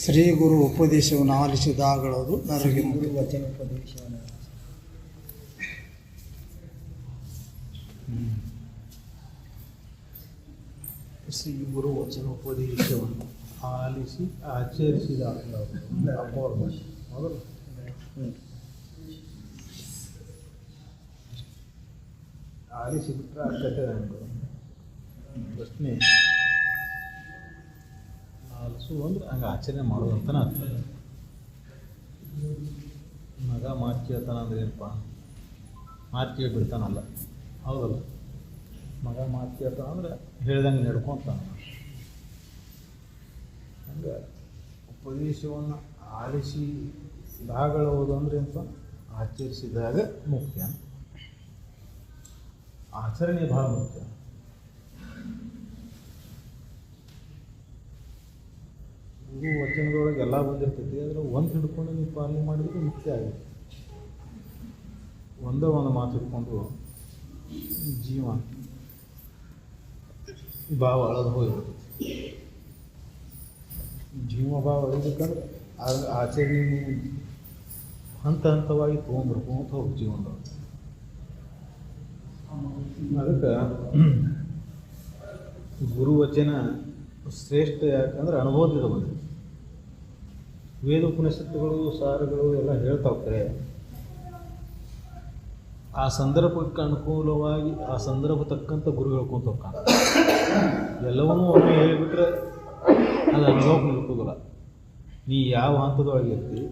ಶ್ರೀ ಗುರು ಉಪದೇಶವನ್ನು ಆಲಿಸಿದಾಗಳದು ನರಗೆ ಗುರು ವಚನ ಉಪದೇಶವನ್ನು ಶ್ರೀ ಗುರು ವಚನೋಪದೇಶವನ್ನು ಆಲಿಸಿ ಆಚರಿಸಿದ ಮೊದಲು ಆಲಿಸಿ ಬಿಟ್ಟರೆ ಅರ್ಥತೆ ನನಗೆ ಪ್ರಶ್ನೆ ಆಲಿಸು ಅಂದ್ರೆ ಹಂಗೆ ಆಚರಣೆ ಮಾಡೋದು ಅಂತಲೇ ಅರ್ಥ. ಮಗ ಮಾತು ಕೇಳ್ತಾನ ಅಂದ್ರೆ ಏನಪ್ಪ, ಮಾತು ಕೇಳಿಬಿಡ್ತಾನಲ್ಲ, ಹೌದಲ್ಲ? ಮಗ ಮಾತು ಕೇಳ್ತಾನ ಅಂದ್ರೆ ಹೇಳ್ದಂಗೆ ನಡ್ಕೊತಾನ. ಹಂಗೆ ಉಪದೇಶವನ್ನು ಆಲಿಸಿದಾಗಳವುದು ಅಂದ್ರೆ ಏನಪ್ಪ, ಆಚರಿಸಿದಾಗ ಮುಖ್ಯ. ಆಚರಣೆ ಭಾಳ ಮುಖ್ಯ. ಗುರು ವಚನದೊಳಗೆ ಎಲ್ಲ ಬಂದಿರ್ತೈತಿ, ಆದರೆ ಒಂದು ಹಿಡ್ಕೊಂಡು ನೀವು ಪಾಲನೆ ಮಾಡಿದ್ರೆ ಮುಖ್ಯ ಆಗುತ್ತೆ. ಒಂದೇ ಒಂದು ಮಾತು ಹಿಡ್ಕೊಂಡು ಜೀವ ಭಾವ ಅಳದು ಹೋಗಿರ್ತೈತಿ. ಜೀವ ಭಾವ ಅಳಬೇಕಂದ್ರೆ ಆಚರಣೆ ಹಂತ ಹಂತವಾಗಿ ತೊಗೊಂಡ್ಬರ್ಕೊಂತ ಹೋಗಿ ಜೀವನದೊಳಗೆ. ಅದಕ್ಕೆ ಗುರುವಚನ ಶ್ರೇಷ್ಠ ಯಾಕಂದ್ರೆ ಅನುಭವದಿಂದ ಬಂದಿದೆ. ವೇದ ಉಪನಿಷತ್ತುಗಳು ಸಾರಗಳು ಎಲ್ಲ ಹೇಳ್ತಾ ಹೋಗ್ತಾರೆ. ಆ ಸಂದರ್ಭಕ್ಕೆ ಅನುಕೂಲವಾಗಿ ಆ ಸಂದರ್ಭ ತಕ್ಕಂಥ ಗುರು ಹೇಳ್ಕೊಂತ ಹೋಗ್ತಾನೆ. ಎಲ್ಲವನ್ನೂ ಒಮ್ಮೆ ಹೇಳಿಬಿಟ್ರೆ ಅದು ಅನುಭವಕ್ಕೆ ನಿಲ್ಕೋದಿಲ್ಲ. ನೀ ಯಾವ ಹಂತದೊಳಗೆ ಇರ್ತಿ,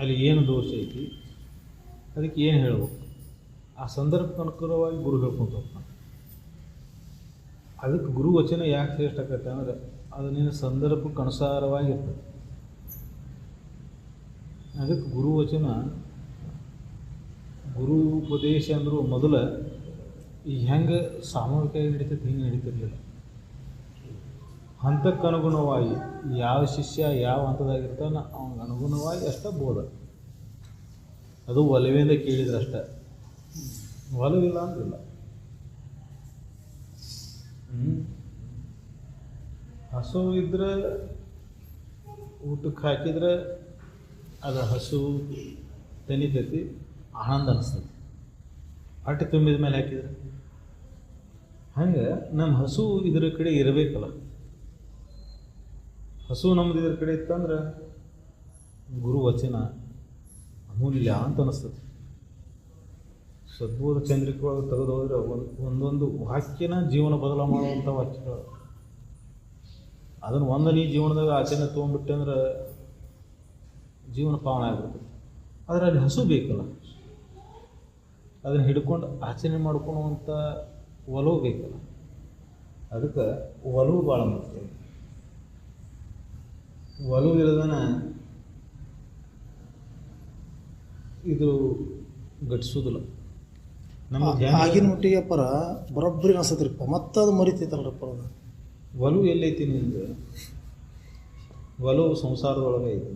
ಅಲ್ಲಿ ಏನು ದೋಷ ಐತಿ, ಅದಕ್ಕೆ ಏನು ಹೇಳ್ಬೇಕು, ಆ ಸಂದರ್ಭಕ್ಕೆ ಅನುಕೂಲವಾಗಿ ಗುರು ಹೇಳ್ಕೊಂತ ಹೋಗ್ತಾನೆ. ಅದಕ್ಕೆ ಗುರು ವಚನ ಯಾಕೆ ಶ್ರೇಷ್ಠ ಆಕತ್ತೆ ಅಂದರೆ ಅದು ನಿನ್ನ ಸಂದರ್ಭಕ್ಕೆ ಅನುಸಾರವಾಗಿರ್ತದೆ. ಅದಕ್ಕೆ ಗುರು ವಚನ ಗುರು ಉಪದೇಶ ಅಂದರೂ ಮೊದಲು ಈ ಹೆಂಗೆ ಸಾಮೂಹಿಕವಾಗಿ ನಡೀತೈತೆ ಹಿಂಗೆ ನಡೀತಿರ್ಲಿಲ್ಲ. ಹಂತಕ್ಕೆ ಅನುಗುಣವಾಗಿ ಯಾವ ಶಿಷ್ಯ ಯಾವ ಹಂತದಾಗಿರ್ತಾನೆ ಅವನಿಗೆ ಅನುಗುಣವಾಗಿ ಅಷ್ಟೇ ಬೋಧ. ಅದು ಒಲವಿಂದ ಕೇಳಿದ್ರೆ ಅಷ್ಟೆ, ಒಲವಿಲ್ಲ ಅಂತಿಲ್ಲ. ಹಸು ಇದ್ರೆ ಊಟಕ್ಕೆ ಹಾಕಿದ್ರೆ ಅದು ಹಸು ತನಿತೈತಿ, ಆನಂದ ಅನಿಸ್ತೈತಿ. ಹೊಟ್ಟೆ ತುಂಬಿದ ಮೇಲೆ ಹಾಕಿದ್ರೆ ಹಂಗೆ ನಮ್ಮ ಹಸು ಇದ್ರ ಕಡೆ ಇರಬೇಕಲ್ಲ. ಹಸು ನಮ್ದು ಇದ್ರ ಕಡೆ ಇತ್ತಂದ್ರೆ ಗುರು ವಚನ ಅಮೂಲ್ಯ ಅಂತ ಅನಿಸ್ತದೆ. ಸದ್ಬೋಧ ಚಂದ್ರಿಕೆ ಒಳಗೆ ತೆಗೆದು ಹೋದರೆ ಒಂದೊಂದು ವಾಕ್ಯನ ಜೀವನ ಬದಲಾವಣೆ ಮಾಡುವಂಥ ವಾಕ್ಯಗಳು. ಅದನ್ನು ಒಂದು ನೀ ಜೀವನದಾಗ ಆಚರಣೆ ತೊಗೊಂಡ್ಬಿಟ್ಟೆ ಅಂದ್ರೆ ಜೀವನ ಪಾವನ ಆಗಿಬಿಡ್ತದೆ. ಆದರೆ ಅಲ್ಲಿ ಹಸು ಬೇಕಲ್ಲ, ಅದನ್ನು ಹಿಡ್ಕೊಂಡು ಆಚರಣೆ ಮಾಡ್ಕೊಳ್ಳುವಂಥ ಒಲವು ಬೇಕಲ್ಲ. ಅದಕ್ಕೆ ಒಲವು ಭಾಳ ಮುಖ್ಯ. ಒಲವು ಇಲ್ಲದನ ಇದು ಗಟ್ಟಿಸೋದಿಲ್ಲ. ಆಗಿನ ಮಟ್ಟಿಗೆ ಪರ ಬರೋಬ್ಬರಿ ಅನ್ಸತ್ರಿಪ್ಪ, ಮತ್ತೆ ಅದು ಮರಿತೈತಲ್ರಪ್ಪ. ಅದು ಒಲವು ಎಲ್ಲೈತಿ ನಿಂದು? ಒಲವು ಸಂಸಾರದೊಳಗೆ ಐತಿ.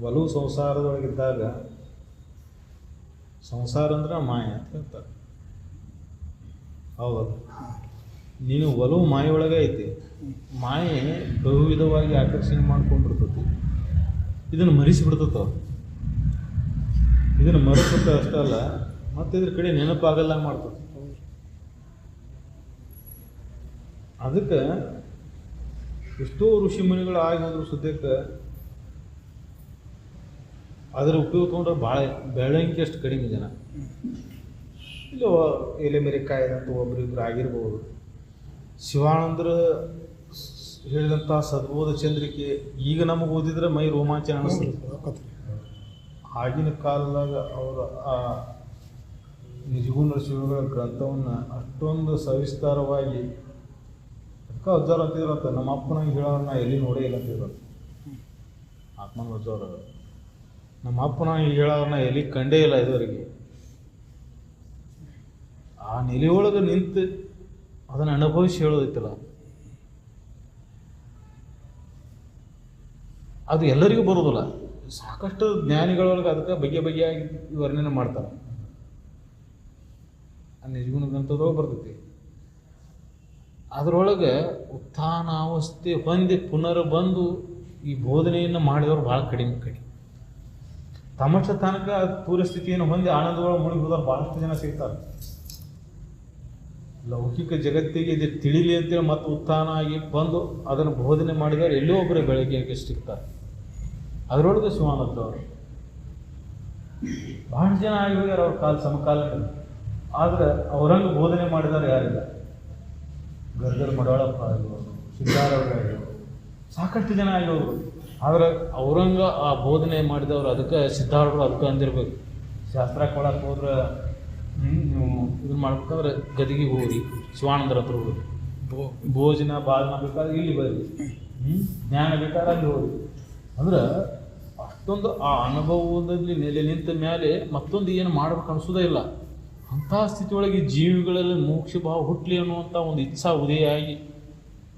ಒಲವು ಸಂಸಾರದೊಳಗಿದ್ದಾಗ ಸಂಸಾರ ಅಂದ್ರೆ ಮಾಯ ಅಂತ ಹೇಳ್ತಾರೆ, ಹೌದಲ್ಲ? ನೀನು ಒಲವು ಮಾಯ ಒಳಗೆ ಐತಿ. ಮಾಯೆ ಬಹುವಿಧವಾಗಿ ಆಕರ್ಷಣೆ ಮಾಡ್ಕೊಂಡಿರ್ತತಿ. ಇದನ್ನು ಮರಿಸಿಬಿಡ್ತವ. ಇದನ್ನು ಮರೆಸುತ್ತೆ ಅಷ್ಟೇ ಅಲ್ಲ, ಮತ್ತು ಇದ್ರ ಕಡೆ ನೆನಪಾಗಲ್ಲ ಮಾಡ್ತದೆ. ಅದಕ್ಕೆ ಎಷ್ಟೋ ಋಷಿ ಮುನಿಗಳು ಆಗಿ ಹೋದ್ರು ಸದ್ಯಕ್ಕೆ ಅದರ ಉಪಯೋಗ ತೊಗೊಂಡ್ರೆ ಭಾಳ ಬೆಳವಣಿಗೆ ಅಷ್ಟು ಕಡಿಮೆ ಜನ. ಇಲ್ಲ ಎಲೆ ಮೇರೆ ಕಾಯ್ದಂತ ಒಬ್ರಿಬ್ರು ಆಗಿರ್ಬೋದು. ಶಿವಾನಂದ್ರ ಹೇಳಿದಂಥ ಸದ್ಬೋಧ ಚಂದ್ರಿಕೆ ಈಗ ನಮಗೆ ಓದಿದ್ರೆ ಮೈ ರೋಮಾಂಚನ ಅನಿಸ್ತದೆ. ಆಗಿನ ಕಾಲದಾಗ ಅವರ ಆ ನಿಜಗುಣ ಶಿವಗಳ ಗ್ರಂಥವನ್ನು ಅಷ್ಟೊಂದು ಸವಿಸ್ತಾರವಾಗಿ ಅದಕ್ಕೆ ಅಜ್ಜಾರ್ ಅಂತಿದ್ರಂತ. ನಮ್ಮ ಅಪ್ಪನಾಗ ಹೇಳೋರು ನಾ ಎಲ್ಲಿ ನೋಡೇ ಇಲ್ಲ ಅಂತಿದ್ರು ಆತ್ಮನ ಅಜ್ಜಾರ. ನಮ್ಮ ಅಪ್ಪನಾಗ ಹೇಳೋರನ್ನ ಎಲ್ಲಿ ಕಂಡೇ ಇಲ್ಲ ಇದುವರೆಗೆ. ಆ ನೆಲೆಯೊಳಗೆ ನಿಂತು ಅದನ್ನು ಅನುಭವಿಸಿ ಹೇಳೋದೈತಲ್ಲ, ಅದು ಎಲ್ಲರಿಗೂ ಬರೋದಿಲ್ಲ. ಸಾಕಷ್ಟು ಜ್ಞಾನಿಗಳೊಳಗೆ ಅದಕ್ಕೆ ಬಗೆ ಬಗೆಯಾಗಿ ವರ್ಣನೆ ಮಾಡ್ತಾರೆ. ಆ ನಿಜಗುಣ ಗ್ರಂಥದೊಳಗೆ ಬರ್ತೈತಿ. ಅದರೊಳಗೆ ಉತ್ಥಾನಾವಸ್ಥೆ ಹೊಂದಿ ಪುನರ್ ಬಂದು ಈ ಬೋಧನೆಯನ್ನು ಮಾಡಿದವರು ಭಾಳ ಕಡಿಮೆ. ತಮಸ ತನಕ ಪೂರ್ವಸ್ಥಿತಿಯನ್ನು ಹೊಂದಿ ಆನಂದಗಳು ಮುಳುಗಿ ಹೋದವ್ರು ಭಾಳಷ್ಟು ಜನ ಸಿಗ್ತಾರೆ. ಲೌಕಿಕ ಜಗತ್ತಿಗೆ ಇದು ತಿಳಿಲಿ ಅಂತೇಳಿ ಮತ್ತು ಉತ್ಥಾನ ಆಗಿ ಬಂದು ಅದನ್ನು ಬೋಧನೆ ಮಾಡಿದವರು ಎಲ್ಲೋ ಒಬ್ಬರೇ ಬೆಳಗ್ಗೆ ಸಿಗ್ತಾರೆ. ಅದರೊಳಗೆ ಶಿವಾನಂದ ಅವರು ಭಾಳ ಜನ ಆಗಿ ಹೋಗ್ಯಾರ ಅವ್ರ ಸಮಕಾಲದಲ್ಲಿ. ಆದರೆ ಅವರಂಗೆ ಬೋಧನೆ ಮಾಡಿದವರು ಯಾರಿಲ್ಲ. ಗರ್ಗರ್ ಮಡವಾಳಪ್ಪ ಆಗಿರೋರು, ಸಿದ್ಧಾರವ್ರು ಆಗಿರೋರು, ಸಾಕಷ್ಟು ಜನ ಆಗಿರೋರು. ಆದರೆ ಅವ್ರಂಗ ಆ ಬೋಧನೆ ಮಾಡಿದವರು ಅದಕ್ಕೆ ಸಿದ್ಧಾರೂಢರು ಅದಕ್ಕೆ ಅಂದಿರ್ಬೇಕು. ಶಾಸ್ತ್ರಕ್ಕೆ ಒಳಗೆ ಹೋದ್ರೆ ನೀವು ಇದನ್ನು ಮಾಡ್ಬೇಕಂದ್ರೆ ಗದಿಗೆ ಹೋಗ್ರಿ, ಶಿವಾನಂದರ ಹತ್ರ ಹೋಗ್ರಿ. ಭೋಜನ ಬಾಧನ ಬೇಕಾದ್ರೆ ಇಲ್ಲಿ ಬರ್ರಿ, ಜ್ಞಾನ ಬೇಕಾದ್ರೆ ಅಲ್ಲಿ ಹೋಗ್ರಿ. ಅಂದ್ರೆ ಅಷ್ಟೊಂದು ಆ ಅನುಭವದಲ್ಲಿ ನೆಲೆ ನಿಂತ ಮೇಲೆ ಮತ್ತೊಂದು ಏನು ಮಾಡ್ಬೇಕು ಅನಿಸೋದೇ ಇಲ್ಲ. ಅಂಥ ಸ್ಥಿತಿಯೊಳಗೆ ಜೀವಿಗಳಲ್ಲಿ ಮೋಕ್ಷ ಭಾವ ಹುಟ್ಟಲಿ ಅನ್ನುವಂಥ ಒಂದು ಇಚ್ಛಾ ಉದಯ ಆಗಿ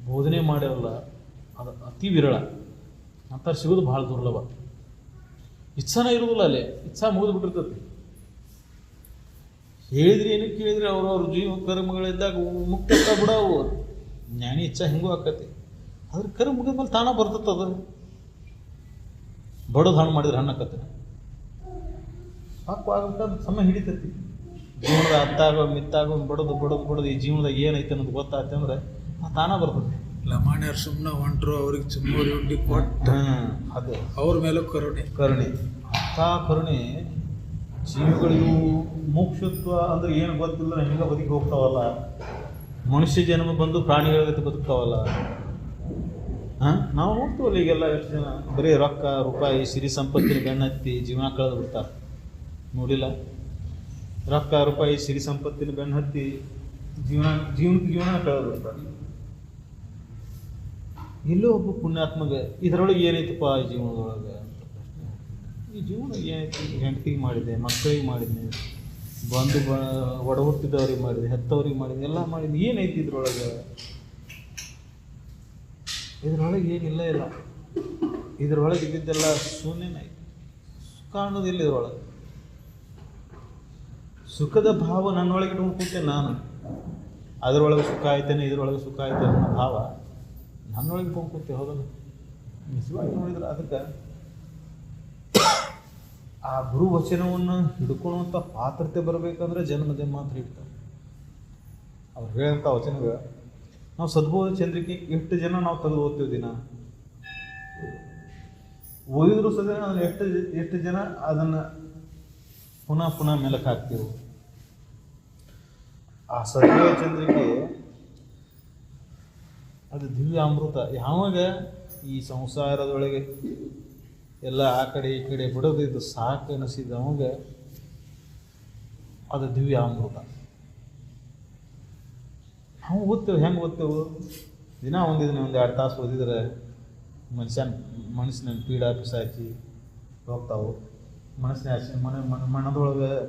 ಬೋಧನೆ ಮಾಡಿರಲ್ಲ, ಅದು ಅತಿ ವಿರಳ. ಅಂಥವ್ರು ಸಿಗೋದು ಭಾಳ ದುರ್ಲಭ. ಇಚ್ಛಾನೇ ಇರೋದಿಲ್ಲ, ಅಲ್ಲೇ ಇಚ್ಛಾ ಮುಗಿದು ಬಿಟ್ಟಿರ್ತೈತಿ. ಹೇಳಿದ್ರಿ ಏನಕ್ಕೆ ಕೇಳಿದ್ರಿ ಅವ್ರವ್ರ ಜೀವ ಕರ್ಮಗಳಿದ್ದಾಗ ಮುಕ್ತ ಬಿಡವು. ಜ್ಞಾನಿ ಇಚ್ಛಾ ಹೆಂಗೂ ಆಕತಿ. ಅದ್ರ ಕರ್ಮ ಮುಗಿದ್ಮೇಲೆ ತಾನ ಬರ್ತದೆ. ಅದು ಬಡೋದು ಹಣ್ಣು ಮಾಡಿದ್ರೆ ಹಣ್ಣು ಆಕತ್ತೆ. ಸಾಕು ಆಗ್ಬೇಕಾದ್ರೆ ಸಮಯ ಹಿಡಿತೈತಿ. ಜೀವನದ ಅತ್ತಾಗೋ ಮಿತ್ತಾಗೋ ಬಡೋದು ಈ ಜೀವನದಾಗ ಏನೈತೆ ಅನ್ನೋದು ಗೊತ್ತಾಗ್ತದೆ ಅಂದ್ರೆ ತಾನ ಬರ್ತದೆ. ಲಮಾಣ್ಯರು ಸುಮ್ಮನೆ ಹೊಂಟ್ರು, ಅವ್ರಿಗೆ ಚುಮ್ಮರಿ ಉಂಡಿ ಕೊಟ್ಟು ಅದು ಅವ್ರ ಮೇಲೂ ಕರುಣೆ. ಅಂಥ ಕರುಣೆ ಜೀವಿಗಳಿಗೂ ಮೋಕ್ಷತ್ವ ಅಂದ್ರೆ ಏನು ಗೊತ್ತಿಲ್ಲ, ಹೆಂಗೆ ಬದುಕಿ ಹೋಗ್ತಾವಲ್ಲ. ಮನುಷ್ಯ ಜನ್ಮ ಬಂದು ಪ್ರಾಣಿಗಳ ಜೊತೆ ಬದುಕ್ತಾವಲ್ಲ. ನಾವು ನೋಡ್ತೀವಲ್ಲ ಈಗೆಲ್ಲ ಎಷ್ಟು ಜನ ಬರೀ ರೊಕ್ಕ ರೂಪಾಯಿ ಸಿರಿ ಸಂಪತ್ತಿನ ಬೆನ್ನತ್ತಿ ಜೀವನ ಕಳೆದು ಬಿಡ್ತಾರೆ. ನೋಡಿಲ್ಲ? ರೊಕ್ಕ ರೂಪಾಯಿ ಸಿರಿ ಸಂಪತ್ತಿನ ಬೆನ್ನು ಹತ್ತಿ ಜೀವನ ಕಳೆದು ಬಿಡ್ತಾರೆ. ಎಲ್ಲೋ ಒಬ್ಬ ಪುಣ್ಯಾತ್ಮಗೆ ಇದರೊಳಗೆ ಏನೈತಪ್ಪ ಈ ಜೀವನದೊಳಗೆ ಅಂತ ಪ್ರಶ್ನೆ. ಈ ಜೀವನ ಏನೈತಿ? ಹೆಂಡತಿಗೆ ಮಾಡಿದೆ, ಮಕ್ಕಳಿಗೆ ಮಾಡಿದ್ನೆ, ಬಂದು ಒಡ ಹುಟ್ಟಿದವ್ರಿಗೆ ಮಾಡಿದೆ, ಹೆತ್ತವ್ರಿಗೆ ಮಾಡಿದೆ, ಎಲ್ಲ ಮಾಡಿದ್ದೆ. ಏನೈತಿ ಇದ್ರೊಳಗೆ? ಇದರೊಳಗೆ ಏನಿಲ್ಲ ಇಲ್ಲ. ಇದರೊಳಗೆ ಇದ್ದಿದ್ದೆಲ್ಲ ಶೂನ್ಯನೇ. ಸುಖ ಅನ್ನೋದಿಲ್ಲ ಇದರೊಳಗೆ. ಸುಖದ ಭಾವ ನನ್ನೊಳಗೆ ಇಟ್ಕೊಂಡು ನಾನು. ಅದರೊಳಗೆ ಸುಖ ಆಯ್ತೇನೆ, ಇದರೊಳಗೆ ಸುಖ ಆಯ್ತೇನೆ ಅನ್ನೋ ಭಾವ ನನ್ನೊಳಗೆ ಇಟ್ಕೊಂಡು ಕೂತೆ. ಹೌದಲ್ಲ? ನಿಜವಾಗಿ ನೋಡಿದ್ರೆ ಅದಕ್ಕೆ ಆ ಗುರು ವಚನವನ್ನು ಹಿಡ್ಕೊಳ್ಳುವಂಥ ಪಾತ್ರತೆ ಬರಬೇಕಂದ್ರೆ ಜನ್ಮದ ಮಾತ್ರ ಇಡ್ತಾರೆ. ಅವ್ರು ಹೇಳಂಥ ವಚನಗಳು ನಾವು ಸದ್ಬೋಧ ಚಂದ್ರಿಕೆ ಎಷ್ಟು ಜನ ನಾವು ತೆಗೆದು ಓದ್ತೀವಿ ದಿನ. ಓದಿದ್ರು ಸದ ಅದನ್ನು ಎಷ್ಟು ಜನ ಅದನ್ನು ಪುನಃ ಮೇಲಕ್ಕೆ ಹಾಕ್ತೀವಿ. ಆ ಸದ್ಬೋಧ ಚಂದ್ರಿಕೆ ಅದು ದಿವ್ಯ ಅಮೃತ. ಯಾವಾಗ ಈ ಸಂಸಾರದೊಳಗೆ ಎಲ್ಲ ಆ ಕಡೆ ಈ ಕಡೆ ಬಿಡೋದಿದ್ದು ಸಾಕು ಅನಿಸಿದವಾಗ ಅದು ದಿವ್ಯ ಅಮೃತ. ನಾವು ಓದ್ತೇವೆ. ಹೆಂಗೆ ಓದ್ತೇವೆ? ದಿನ ಒಂದು 2 ತಾಸು ಓದಿದ್ರೆ ಮನಸ್ಸಿನ ಪೀಡ ಪಿಸಾಚಿ ಹೋಗ್ತಾವೆ.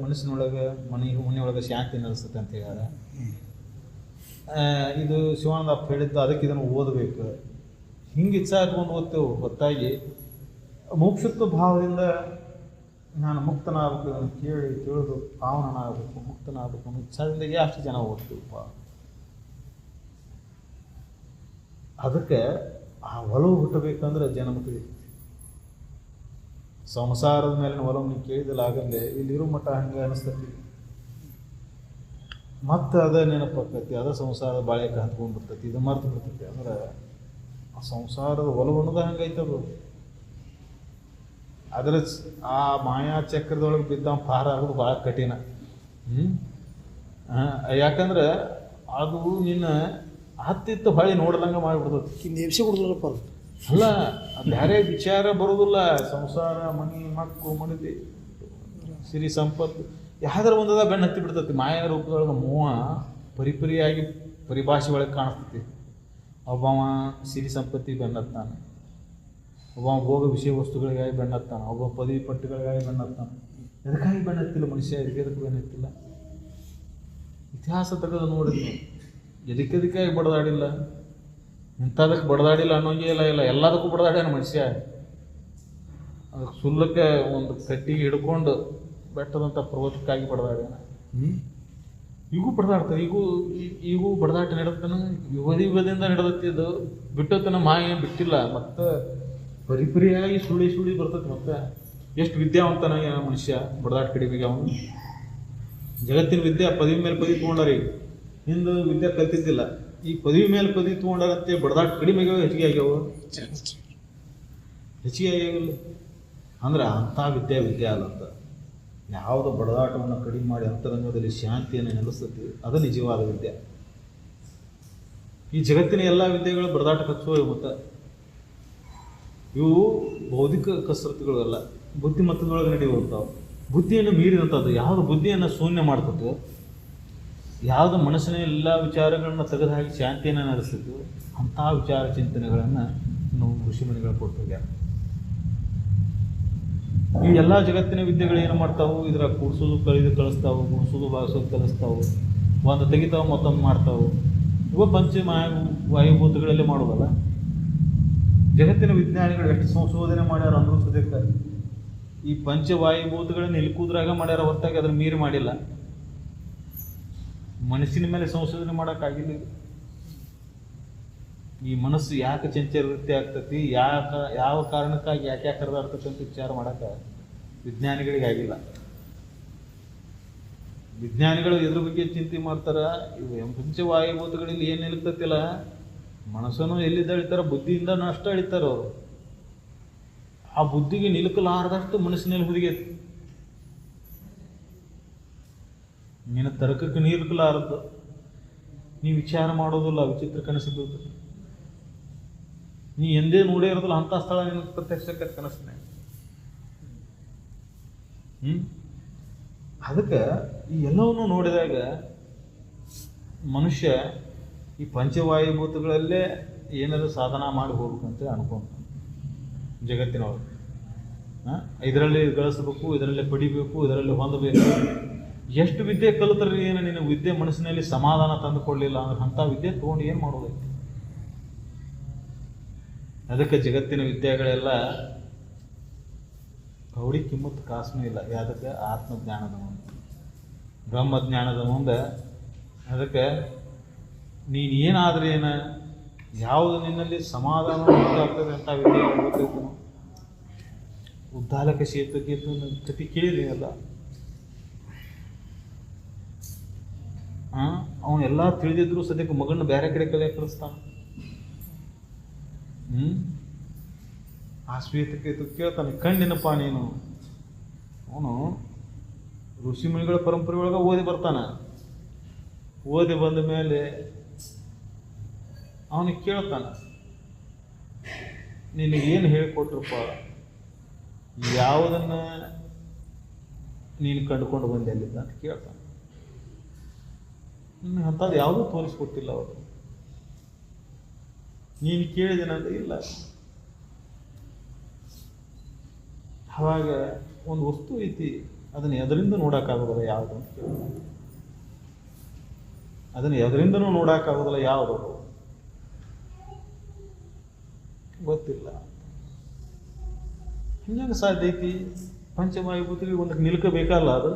ಮನಸ್ಸಿನೊಳಗೆ ಮನೆಯೊಳಗೆ ಶಾಂತಿ ನೆಲೆಸುತ್ತೆ ಅಂತ ಹೇಳ್ಯಾರ. ಇದು ಶಿವಾನಂದಪ್ಪ ಹೇಳಿದ್ದು. ಅದಕ್ಕೆ ಇದನ್ನು ಓದಬೇಕು. ಹಿಂಗೆ ಇಚ್ಛೆ ಹಾಕೊಂಡು ಓದ್ತೇವೆ. ಹೊತ್ತಾಗಿ ಮೋಕ್ಷತ್ವ ಭಾವದಿಂದ ನಾನು ಮುಕ್ತನಾಗಬೇಕು, ಇದನ್ನು ಕೇಳಿ ತಿಳಿದು ಪಾವನನಾಗಬೇಕು, ಮುಕ್ತನಾಗಬೇಕು ಅನ್ನೋ ಇಚ್ಛಾದಿಂದ ಎಷ್ಟು ಜನ ಓದ್ತೀವಪ್ಪ. ಅದಕ್ಕೆ ಆ ಒಲವು ಹುಟ್ಟಬೇಕಂದ್ರೆ ಜನ್ಮ ತಿಳಿತೈತಿ. ಸಂಸಾರದ ಮೇಲಿನ ಒಲವು ನೀವು ಕೇಳಿದಲ್ಲಿ ಆಗಲ್ಲೇ ಇಲ್ಲಿರೋ ಮಟ್ಟ ಹಂಗೆ ಅನಿಸ್ತೈತಿ. ಮತ್ತು ಅದೇ ನೆನಪಾಕೈತಿ, ಅದೇ ಸಂಸಾರದ ಬಾಳೆಕ ಹತ್ಕೊಂಡ್ಬಿಡ್ತೈತಿ. ಇದು ಮರ್ತು ಬಿಡ್ತೈತಿ. ಅಂದ್ರೆ ಆ ಸಂಸಾರದ ಒಲವು ಅನ್ನೋದು ಹಂಗೈತದು. ಅದರ ಆ ಮಾಯಾ ಚಕ್ರದೊಳಗೆ ಬಿದ್ದ ಪಾರ ಆಗೋದು ಭಾಳ ಕಠಿಣ. ಯಾಕಂದ್ರೆ ಅದು ನಿನ್ನ ಹತ್ತಿತ್ತು ಹೊಳೆ ನೋಡ್ದಂಗೆ ಮಾಡಿಬಿಡ್ತೈತಿ. ನೇಪ್ಸಿ ಕೊಡ್ತಾರಪ್ಪ. ಅಲ್ಲ, ಬೇರೆ ವಿಚಾರ ಬರೋದಿಲ್ಲ. ಸಂಸಾರ, ಮನೆ, ಮಕ್ಕಳು, ಮನದಿ, ಸಿರಿ ಸಂಪತ್ತು ಯಾವ್ದಾರ ಒಂದದ ಬೆನ್ನು ಹತ್ತಿ ಬಿಡ್ತೈತಿ. ಮಾಯಾ ರೂಪದೊಳಗೆ ಮೋಹ ಪರಿಪರಿಯಾಗಿ ಪರಿಭಾಷೆ ಒಳಗೆ ಕಾಣಿಸ್ತೈತಿ. ಒಬ್ಬವ ಸಿರಿ ಸಂಪತ್ತಿ ಬೆನ್ನತ್ತಾನೆ, ಒಬ್ಬ ಭೋಗ ವಿಷಯ ವಸ್ತುಗಳಿಗಾಗಿ ಬೆನ್ನತ್ತಾನೆ, ಒಬ್ಬ ಪದವಿ ಪಟ್ಟುಗಳಿಗಾಗಿ ಬೆನ್ನತ್ತಾನೆ. ಎದಕ್ಕಾಗಿ ಬೆನ್ನತ್ತಿಲ್ಲ ಮನುಷ್ಯ? ಎದಕ್ಕೆ ಬೆನ್ನತ್ತಿಲ್ಲ? ಇತಿಹಾಸ ತೆಗೆದು ನೋಡಿದ್ವಿ. ಎದಕ್ಕೆದಕ್ಕಾಗಿ ಬಡದಾಡಿಲ್ಲ, ಇಂಥದಕ್ಕೆ ಬಡದಾಡಿಲ್ಲ ಅನ್ನೋಂಗೆ ಇಲ್ಲ. ಎಲ್ಲದಕ್ಕೂ ಬಡದಾಡ್ಯಾನ ಮನುಷ್ಯ. ಅದಕ್ಕೆ ಸುಲ್ಲಕ್ಕೆ ಒಂದು ಕಟ್ಟಿಗೆ ಹಿಡ್ಕೊಂಡು ಬೆಟ್ಟದಂಥ ಪರ್ವತಕ್ಕಾಗಿ ಬಡದಾಡ್ಯಾನ. ಈಗೂ ಬಡ್ದಾಡ್ತಾರೆ, ಈಗೂ ಬಡ್ದಾಟ ನಡೆದನ, ಯುಗದಿಂದ ನಡೆದತ್ತಿದ್ದು ಬಿಟ್ಟತನ ಮಾಯ ಬಿಟ್ಟಿಲ್ಲ. ಮತ್ತು ಪರಿಪರಿಯಾಗಿ ಸುಳಿ ಬರ್ತೈತಿ. ಮತ್ತು ಎಷ್ಟು ವಿದ್ಯಾವಂತನ ಮನುಷ್ಯ ಬಡ್ದಾಟ ಕಡಿಮೆಗೆ ಅವನು. ಜಗತ್ತಿನ ವಿದ್ಯೆ ಪದವಿ ಮೇಲೆ ಪದವಿ ತೊಗೊಂಡಾರ. ಈಗ ಹಿಂದೆ ವಿದ್ಯೆ ಕಲ್ತಿದ್ದಿಲ್ಲ, ಈ ಪದವಿ ಮೇಲೆ ಪದವಿ ತೊಗೊಂಡಾರಂತೆ ಬಡ್ದಾಟ ಕಡಿಮೆಗೆ ಹೆಚ್ಚಿಗೆ ಆಗ್ಯಾವ. ಹೆಚ್ಚಿಗೆ ಆಗ್ಯಾವಿಲ್ಲ ಅಂದ್ರೆ ಅಂಥ ವಿದ್ಯೆ ಅಲ್ಲಂತ. ಯಾವುದೋ ಬಡದಾಟವನ್ನು ಕಡಿಮೆ ಮಾಡಿ ಅಂತರಂಗದಲ್ಲಿ ಶಾಂತಿಯನ್ನು ನೆಲೆಸ್ತತಿ, ಅದು ನಿಜವಾದ ವಿದ್ಯೆ. ಈ ಜಗತ್ತಿನ ಎಲ್ಲ ವಿದ್ಯೆಗಳು ಬಡದಾಟ ಕಚ್ಚುವ. ಮತ್ತು ಇವು ಬೌದ್ಧಿಕ ಕಸರತ್ತುಗಳು ಅಲ್ಲ, ಬುದ್ಧಿಮತ್ತದೊಳಗೆ ನಡೆಯುವಂಥವು. ಬುದ್ಧಿಯನ್ನು ಮೀರಿದಂಥದ್ದು ಯಾವುದು ಬುದ್ಧಿಯನ್ನು ಶೂನ್ಯ ಮಾಡ್ತದೋ, ಯಾವುದು ಮನಸ್ಸಿನ ಎಲ್ಲ ವಿಚಾರಗಳನ್ನು ತೆಗೆದುಹಾಕಿ ಶಾಂತಿಯನ್ನು ನಡೆಸ್ತಿದ್ವು, ಅಂಥ ವಿಚಾರ ಚಿಂತನೆಗಳನ್ನು ನಾವು ಋಷಿಮುನಿಗಳು ಕೊಟ್ಟೋಗ್ಯಾರ. ಈ ಎಲ್ಲ ಜಗತ್ತಿನ ವಿದ್ಯೆಗಳು ಏನು ಮಾಡ್ತಾವು, ಇದರ ಕೂಡಿಸೋದು ಕಳಿಸ್ತಾವು, ಗುಣಿಸೋದು ಭಾಗಿಸೋದು ಕಲಿಸ್ತಾವು, ಒಂದು ತೆಗಿತಾವು ಮತ್ತೊಂದು ಮಾಡ್ತಾವು. ಇವ ವಾಯುಭೂತಗಳಲ್ಲೇ ಮಾಡೋದಲ್ಲ. ಜಗತ್ತಿನ ವಿಜ್ಞಾನಿಗಳು ಎಷ್ಟು ಸಂಶೋಧನೆ ಮಾಡ್ಯಾರ ಅಂದ್ರೂ ಸದ್ಯಕ್ಕೆ ಈ ಪಂಚವಾಯುಭೂತಗಳನ್ನ ಇಲ್ಕೂದ್ರಾಗ ಮಾಡ್ಯಾರ, ಹೊರತಾಗಿ ಅದ್ರ ಮೀರಿ ಮಾಡಿಲ್ಲ. ಮನಸ್ಸಿನ ಮೇಲೆ ಸಂಶೋಧನೆ ಮಾಡೋಕ್ಕಾಗಿಲ್ಲ. ಈ ಮನಸ್ಸು ಯಾಕೆ ಚಂಚಲ ವೃತ್ತಿ ಆಗ್ತತಿ, ಯಾವ ಕಾರಣಕ್ಕಾಗಿ ಯಾಕೆ ಹರಿದಾಡ್ತೈತೆ ಅಂತ ವಿಚಾರ ಮಾಡೋಕೆ ವಿಜ್ಞಾನಿಗಳಿಗೆ ಆಗಿಲ್ಲ. ವಿಜ್ಞಾನಿಗಳು ಎದ್ರ ಬಗ್ಗೆ ಚಿಂತೆ ಮಾಡ್ತಾರ, ಇವು ಪಂಚವಾಯುಭೂತಗಳಲ್ಲಿ ಏನು ನಿಲ್ತತಿಲ್ಲ, ಮನಸ್ಸನ್ನು ಎಲ್ಲಿದ್ದ ಅಳಿತಾರ, ಬುದ್ಧಿಯಿಂದ ಅಷ್ಟು ಅಳಿತಾರ ಅವರು. ಆ ಬುದ್ಧಿಗೆ ನಿಲುಕಲಾರದಷ್ಟು ಮನಸ್ಸಿನಲ್ಲಿ ಹುದುಗೈತಿ. ನಿನ್ನ ತರ್ಕಕ್ಕೆ ನಿಲುಕಲಾರದ್ದು, ನೀ ವಿಚಾರ ಮಾಡೋದಿಲ್ಲ, ವಿಚಿತ್ರ ಕನಸಿದ್ದು. ನೀ ಎಂದೇ ನೋಡೇ ಇರೋದಿಲ್ಲ ಅಂಥ ಸ್ಥಳ ನಿನಗೆ ಪ್ರತ್ಯಕ್ಷಕ್ಕೆ ಕನಸನೆ. ಅದಕ್ಕೆ ಈ ಎಲ್ಲವನ್ನು ನೋಡಿದಾಗ ಮನುಷ್ಯ ಈ ಪಂಚವಾಯುಭೂತಗಳಲ್ಲೇ ಏನಾದರೂ ಸಾಧನ ಮಾಡಿ ಹೋಗ್ಬೇಕಂತ ಅನ್ಕೊಂತ ಜಗತ್ತಿನವರು. ಇದರಲ್ಲಿ ಗಳಿಸ್ಬೇಕು, ಇದರಲ್ಲೇ ಪಡಿಬೇಕು, ಇದರಲ್ಲಿ ಹೊಂದಬೇಕು. ಎಷ್ಟು ವಿದ್ಯೆ ಕಲಿತ್ರೆ ಏನು ನಿನ್ನ ವಿದ್ಯೆ ಮನಸ್ಸಿನಲ್ಲಿ ಸಮಾಧಾನ ತಂದುಕೊಳ್ಳಿಲ್ಲ ಅಂದ್ರೆ ಅಂಥ ವಿದ್ಯೆ ತೊಗೊಂಡು ಏನು ಮಾಡೋದೈತಿ? ಅದಕ್ಕೆ ಜಗತ್ತಿನ ವಿದ್ಯೆಗಳೆಲ್ಲ ಕೌಡಿ ಕಿಮ್ಮತ್ತು ಕಾಸನೂ ಇಲ್ಲ. ಯಾವುದಕ್ಕೆ? ಆತ್ಮಜ್ಞಾನದ ಮುಂದೆ, ಬ್ರಹ್ಮಜ್ಞಾನದ ಮುಂದೆ. ಅದಕ್ಕೆ ನೀನು ಏನಾದ್ರೆ ಏನು, ಯಾವುದು ನಿನ್ನಲ್ಲಿ ಸಮಾಧಾನ ಉಂಟಾಗ್ತದೆ ಅಂತ ವಿದ್ಯೆ ಗೊತ್ತೈತೆ. ಉದ್ದಾಲಕ ಸೇತುವೆ ಕತಿ ಕೇಳಿರಿ ಅಲ್ಲ, ಅವನೆಲ್ಲ ತಿಳಿದಿದ್ರು ಸದ್ಯಕ್ಕೆ ಮಗನ ಬೇರೆ ಕಡೆ ಕಳಿಸ್ತಾನ. ಆ ಶ್ವೇತಕೇತು ಕೇಳ್ತಾನೆ, ಕಣ್ಣಿನಪ್ಪ ನೀನು. ಅವನು ಋಷಿಮುನಿಗಳ ಪರಂಪರೆ ಒಳಗೆ ಓದಿ ಬರ್ತಾನ. ಓದಿ ಬಂದ ಮೇಲೆ ಅವನಿಗೆ ಕೇಳ್ತಾನ, ನಿನಗೇನು ಹೇಳಿಕೊಟ್ರಪ್ಪ, ಯಾವುದನ್ನ ನೀನು ಕಂಡುಕೊಂಡು ಬಂದೆ ಅಲ್ಲಿದ್ದ ಅಂತ ಕೇಳ್ತಾನೆ. ನಿನಗೆ ಅಂಥದ್ದು ಯಾವುದೂ ತೋರಿಸ್ಕೊಟ್ಟಿಲ್ಲ ಅವರು. ನೀನು ಕೇಳಿದೇನಂದ್ರೆ ಇಲ್ಲ. ಅವಾಗ ಒಂದು ವಸ್ತು ಐತಿ, ಅದನ್ನು ಎದರಿಂದ ನೋಡೋಕ್ಕಾಗೋದಿಲ್ಲ ಯಾವುದು ಅಂತ ಕೇಳ್ತಾನೆ. ಅದನ್ನು ಎದರಿಂದನೂ ನೋಡೋಕ್ಕಾಗೋದಿಲ್ಲ ಯಾವುದು ಗೊತ್ತಿಲ್ಲ. ಹಿಂಗೆ ಸಾಧ್ಯ ಐತಿ? ಪಂಚವಾಯುಭೂತಗಳಿಗೆ ಒಂದಕ್ಕೆ ನಿಲ್ಕಬೇಕಲ್ಲ. ಅದು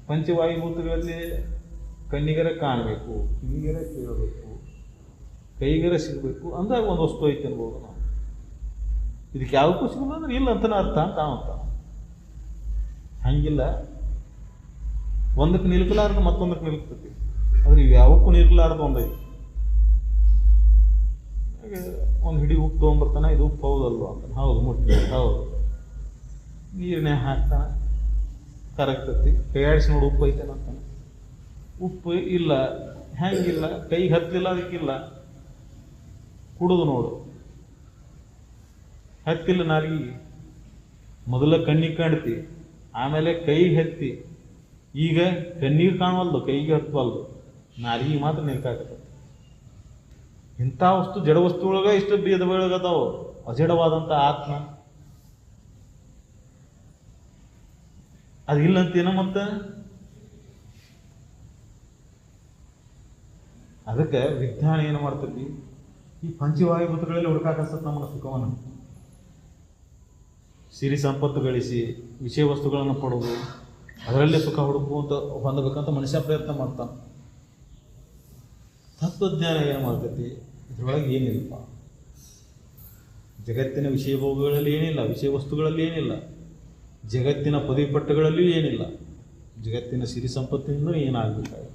ಪಂಚವಾಯುಭೂತಗಳಲ್ಲಿ ಕಣ್ಣಿಗರ ಕಾಣಬೇಕು, ಕಿವಿಗರ ಕೇಳಬೇಕು, ಕೈಗರ ಸಿಗಬೇಕು ಅಂದಾಗ ಒಂದು ವಸ್ತು ಐತೆ ಅನ್ಬೋದು ನಾವು. ಇದಕ್ಕೆ ಯಾವುದಕ್ಕೂ ಸಿಗಲ್ಲ ಅಂದ್ರೆ ಇಲ್ಲ ಅಂತಲೇ ಅರ್ಥ ಅಂತ ಅಂತ. ಹಂಗಿಲ್ಲ, ಒಂದಕ್ಕೆ ನಿಲ್ಕಲಾರ್ದು ಮತ್ತೊಂದಕ್ಕೆ ನಿಲ್ತೈತಿ. ಆದ್ರೆ ಇವು ಯಾವಕ್ಕೂ ನಿಲ್ಕಲಾರ್ದು ಒಂದೈತಿ. ಹಾಗೆ ಒಂದು ಹಿಡಿ ಉಪ್ಪು ತೊಗೊಂಬರ್ತಾನೆ, ಇದು ಉಪ್ಪು ಹೌದಲ್ವ ಅಂತ. ಹೌದು, ಮುಟ್ಟಿ ಹೌದು. ನೀರನ್ನೇ ಹಾಕ್ತಾನೆ, ಕರಗ್ತೈತಿ. ಕೈಯಾಡಿಸಿ ನೋಡಿ ಉಪ್ಪು ಐತೇನ ಅಂತಾನೆ. ಉಪ್ಪು ಇಲ್ಲ, ಹೆಂಗಿಲ್ಲ, ಕೈಗೆ ಹತ್ತಲಿಲ್ಲ, ಅದಕ್ಕಿಲ್ಲ. ಕುಡಿದು ನೋಡು, ಹತ್ತಿಲ್ಲ ನಾಲಿಗೆ. ಮೊದಲ ಕಣ್ಣಿಗೆ ಕಾಣ್ತಿ, ಆಮೇಲೆ ಕೈಗೆ ಹತ್ತಿ, ಈಗ ಕಣ್ಣಿಗೆ ಕಾಣವಲ್ದು, ಕೈಗೆ ಹತ್ತವಲ್ದು, ನಾಲಿಗೆ ಮಾತ್ರ ನಿಲ್ಕಾಕತ್ತೆ. ಇಂಥ ವಸ್ತು ಜಡ ವಸ್ತು ಒಳಗೆ ಇಷ್ಟು ಭೇದಗಳದಾವು. ಅಜಡವಾದಂಥ ಆತ್ಮ ಅದಿಲ್ಲ ಅಂತೇನೋ. ಮತ್ತೆ ಅದಕ್ಕೆ ವಿಜ್ಞಾನ ಏನು ಮಾಡ್ತೈತಿ, ಈ ಪಂಚವಾಯುಭೂತಗಳಲ್ಲಿ ಹುಡುಕಾಕಸ್ತದೆ ನಮ್ಮ ಸುಖವನ್ನು. ಸಿರಿ ಸಂಪತ್ತು ಗಳಿಸಿ ವಿಷಯ ವಸ್ತುಗಳನ್ನು ಪಡೋದು, ಅದರಲ್ಲೇ ಸುಖ ಹುಡುಕುವಂತ ಹೊಂದಬೇಕಂತ ಮನುಷ್ಯ ಪ್ರಯತ್ನ ಮಾಡ್ತಾನೆ. ತತ್ವಜ್ಞಾನ ಏನು ಮಾಡ್ತೈತಿ, ಇದರೊಳಗೆ ಏನಿಲ್ಲಪ್ಪ. ಜಗತ್ತಿನ ವಿಷಯ ಭೋಗಗಳಲ್ಲಿ ಏನಿಲ್ಲ, ವಿಷಯ ವಸ್ತುಗಳಲ್ಲಿ ಏನಿಲ್ಲ, ಜಗತ್ತಿನ ಪದವಿಪಟ್ಟಗಳಲ್ಲಿಯೂ ಏನಿಲ್ಲ, ಜಗತ್ತಿನ ಸಿರಿ ಸಂಪತ್ತಿನಿಂದ ಏನಾಗಬೇಕಾಯ್ತು.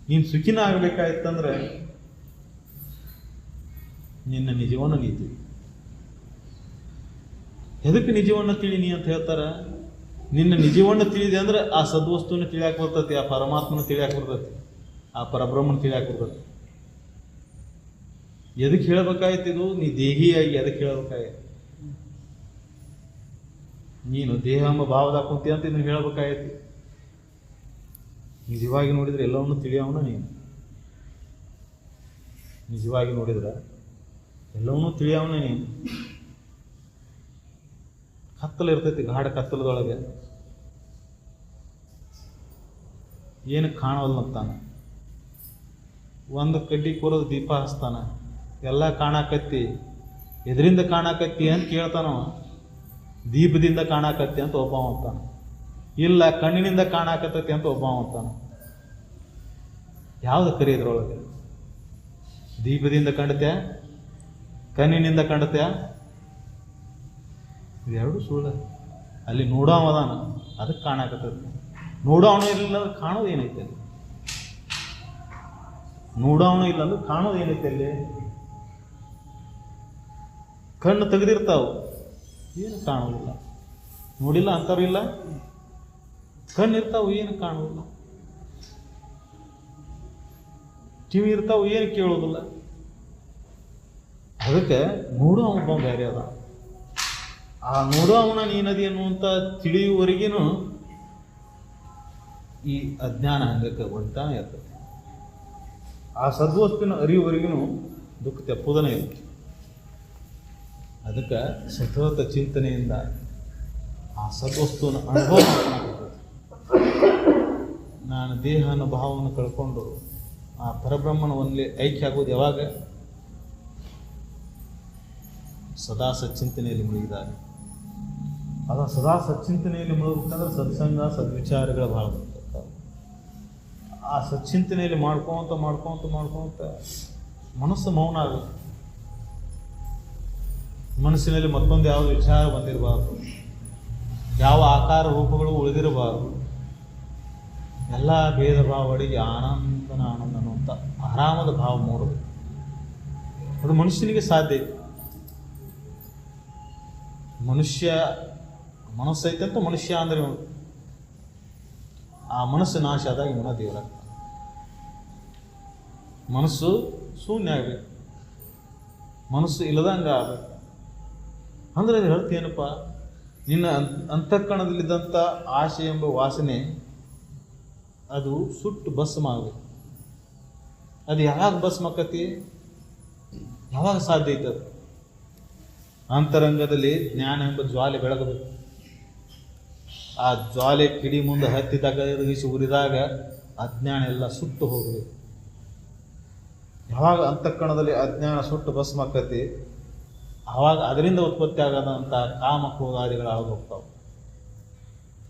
ನೀನು ಸುಖಿನ ಆಗಬೇಕಾಯ್ತಂದ್ರೆ ನಿನ್ನ ನಿಜವನ್ನು ನೀತಿ. ಎದಕ್ಕೆ ನಿಜವನ್ನು ತಿಳಿನಿ ಅಂತ ಹೇಳ್ತಾರೆ? ನಿನ್ನ ನಿಜವನ್ನು ತಿಳಿದೆ ಅಂದ್ರೆ ಆ ಸದ್ವಸ್ತುವನ್ನು ತಿಳಿಯಾಕೆ ಬರ್ತೈತಿ, ಆ ಪರಮಾತ್ಮನ ತಿಳಿಯಾಕೆ ಬರ್ತೈತಿ, ಆ ಪರಬ್ರಹ್ಮನ ತಿಳಿಯಾಕೆ ಬರ್ತೈತಿ. ಎದಕ್ಕೆ ಹೇಳಬೇಕಾಯ್ತು ಇದು? ನೀ ದೇಹಿಯಾಗಿ ಅದಕ್ಕೆ ಹೇಳಬೇಕಾಯ್ತು. ನೀನು ದೇಹ ಎಂಬ ಭಾವದಾಗ ಕುಂತಿ ಅಂತ ಇದನ್ನು ಹೇಳಬೇಕಾಯ್ತು. ನಿಜವಾಗಿ ನೋಡಿದ್ರೆ ಎಲ್ಲವನ್ನು ತಿಳಿಯವನ ನೀನು. ನಿಜವಾಗಿ ನೋಡಿದ್ರೆ ಎಲ್ಲವನ್ನೂ ತಿಳಿಯವನ ನೀನು. ಕತ್ತಲು ಇರ್ತೈತಿ, ಗಾಢ ಕತ್ತಲದೊಳಗೆ ಏನು ಕಾಣೋಲ್ಲ ಅಂತಾನೆ. ಒಂದು ಕಡ್ಡಿ ಕೂರೋದು ದೀಪ ಹಚ್ತಾನ, ಎಲ್ಲ ಕಾಣಾಕತ್ತಿ, ಎದರಿಂದ ಕಾಣಾಕತ್ತಿ ಅಂತ ಕೇಳ್ತಾನವ. ದೀಪದಿಂದ ಕಾಣಾಕತ್ತಿ ಅಂತ ಒಬ್ಬ ಅಂತಾನ. ಇಲ್ಲ ಕಣ್ಣಿನಿಂದ ಕಾಣಾಕತ್ತತಿ ಅಂತ ಒಬ್ಬ ಅಂತಾನ. ಯಾವ್ದು ಕರಿ ಇದ್ರೊಳಗೆ? ದೀಪದಿಂದ ಕಂಡತ್ಯಾ, ಕಣ್ಣಿನಿಂದ ಕಂಡತ್ಯಾ? ಇವೆರಡು ಸುಳ್ಳು. ಅಲ್ಲಿ ನೋಡೋವದಾನ, ಅದಕ್ಕೆ ಕಾಣಾಕತ್ತೈತಿ. ನೋಡೋವನು ಇರಲಿಲ್ಲ ಅಂದ್ರೆ ಕಾಣೋದು ಏನೈತೆ ಅಲ್ಲಿ? ನೋಡೋವನು ಇಲ್ಲ ಅಂದ್ರೆ ಕಾಣೋದು ಏನೈತೆ ಅಲ್ಲಿ? ಕಣ್ಣು ತೆಗೆದಿರ್ತಾವು, ಏನು ಕಾಣೋದಿಲ್ಲ. ನೋಡಿಲ್ಲ ಅಂತಾರಿಲ್ಲ, ಕಣ್ಣು ಇರ್ತಾವು, ಏನು ಕಾಣೋದಿಲ್ಲ. ಟಿವಿ ಇರ್ತಾವು, ಏನು ಕೇಳೋದಿಲ್ಲ. ಅದಕ್ಕೆ ನೋಡೋ ಒಬ್ಬ ಬೇರೆ ಅದ. ಆ ನೋಡೋ ಅವನ ನೀನದಿ ಅನ್ನುವಂಥ ತಿಳಿಯುವವರೆಗೇನು ಈ ಅಜ್ಞಾನ ಹಂಗಕ್ಕೆ ಹೊಂಟಾನೆ ಇರ್ತದೆ. ಆ ಸದ್ವಸ್ತುವಿನ ಅರಿಯುವವರೆಗೂ ದುಃಖ ತೆಪ್ಪುದನೇ ಇರುತ್ತೆ. ಅದಕ್ಕೆ ಸತತ ಚಿಂತನೆಯಿಂದ ಆ ಸದ್ವಸ್ತುವಿನ ಅನುಭವ ಮಾಡಬೇಕಾಗ್ತದೆ. ನಾನು ದೇಹ ಅನ್ನೋ ಭಾವವನ್ನು ಕಳ್ಕೊಂಡು ಆ ಪರಬ್ರಹ್ಮನ ಒಂದೇ ಐಕ್ಯ ಆಗೋದು ಯಾವಾಗ? ಸದಾ ಸಚ್ಚಿಂತನೆಯಲ್ಲಿ ಮುಳುಗಿದಾಗ. ಅದ ಸದಾ ಸಚ್ಚಿಂತನೆಯಲ್ಲಿ ಮುಳುಗಬೇಕಂದ್ರೆ ಸತ್ಸಂಗ ಸದ್ವಿಚಾರಗಳು ಭಾಳ ಬರ್ತಿರ್ತಾವೆ. ಆ ಸಚ್ಚಿಂತನೆಯಲ್ಲಿ ಮಾಡ್ಕೊಂತ ಮನಸ್ಸು ಮೌನ ಆಗುತ್ತೆ. ಮನಸ್ಸಿನಲ್ಲಿ ಮತ್ತೊಂದು ಯಾವ ವಿಚಾರ ಬಂದಿರಬಾರ್ದು, ಯಾವ ಆಕಾರ ರೂಪಗಳು ಉಳಿದಿರಬಾರ್ದು. ಎಲ್ಲ ಭೇದ ಭಾವ ಅಡಿಗೆ ಆನಂದನ ಆನಂದ ಅನ್ನುವಂಥ ಆರಾಮದ ಭಾವ ಮೂಡಬೇಕು. ಅದು ಮನುಷ್ಯನಿಗೆ ಸಾಧ್ಯ ಇದೆ. ಮನಸ್ಸೈತೆ ಅಂತ ಮನುಷ್ಯ ಅಂದರೆ ಆ ಮನಸ್ಸು ನಾಶ ಆದಾಗ ಇವನ ದೇವರಾಗ್ತಾನೆ. ಮನಸ್ಸು ಶೂನ್ಯ ಆಗಬೇಕು, ಮನಸ್ಸು ಇಲ್ಲದಂಗೆ ಆಗಬೇಕು. ಅಂದರೆ ಅದು ಹೇಳ್ತೇನಪ್ಪ, ನಿನ್ನ ಅಂತಃಕರಣದಲ್ಲಿದ್ದಂಥ ಆಸೆ ಎಂಬ ವಾಸನೆ ಅದು ಸುಟ್ಟು ಭಸ್ಮ ಆಗಬೇಕು. ಅದು ಯಾವಾಗ ಭಸ್ಮ ಆಕತಿ? ಯಾವಾಗ ಸಾಧ್ಯ ಐತೆ? ಅದು ಅಂತರಂಗದಲ್ಲಿ ಜ್ಞಾನ ಎಂಬ ಜ್ವಾಲೆ ಬೆಳಗಬೇಕು. ಆ ಜ್ವಾಲೆ ಕಿಡಿ ಮುಂದೆ ಹತ್ತಿದಾಗ ಉರಿದಾಗ ಅಜ್ಞಾನ ಎಲ್ಲ ಸುಟ್ಟು ಹೋಗಬೇಕು. ಯಾವಾಗ ಅಂತಃಕರಣದಲ್ಲಿ ಅಜ್ಞಾನ ಸುಟ್ಟು ಭಸ್ಮ ಆಕತಿ, ಆವಾಗ ಅದರಿಂದ ಉತ್ಪತ್ತಿ ಆಗೋದಂಥ ಕಾಮಕ್ರೋಧಾದಿಗಳು ಆಗೋಗ್ತಾವೆ.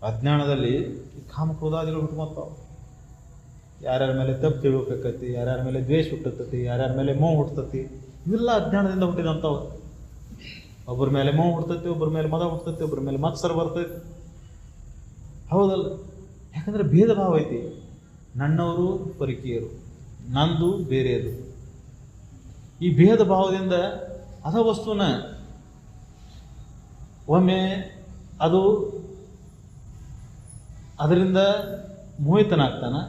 ಅಜ್ಞಾನದಲ್ಲಿ ಕಾಮಕ್ರೋಧಾದಿಗಳು ಹುಟ್ಟುಕೊತಾವೆ. ಯಾರ್ಯಾರ ಮೇಲೆ ತಪ್ಪು ತಿಳ್ಬೇಕಾಕತಿ, ಯಾರ್ಯಾರ ಮೇಲೆ ದ್ವೇಷ ಹುಟ್ಟತತಿ, ಯಾರ್ಯಾರ ಮೇಲೆ ಮೋಹ ಹುಟ್ಟತತಿ. ಇವೆಲ್ಲ ಅಜ್ಞಾನದಿಂದ ಹುಟ್ಟಿದಂಥವು. ಒಬ್ಬರ ಮೇಲೆ ಮೋಹ ಹುಡ್ತೈತಿ, ಒಬ್ಬರ ಮೇಲೆ ಮದ ಹುಡ್ತೈತಿ, ಒಬ್ಬರ ಮೇಲೆ ಮತ್ಸರ ಬರ್ತೈತಿ. ಹೌದಲ್ಲ? ಯಾಕಂದ್ರೆ ಭೇದ ಭಾವ ಐತಿ. ನನ್ನವರು ಪರಿಕೀಯರು, ನಂದು ಬೇರೆಯದು. ಈ ಭೇದ ಭಾವದಿಂದ ಅದ ವಸ್ತುನ ಒಮ್ಮೆ ಅದು ಅದರಿಂದ ಮೋಹಿತನಾಗ್ತಾನೆ,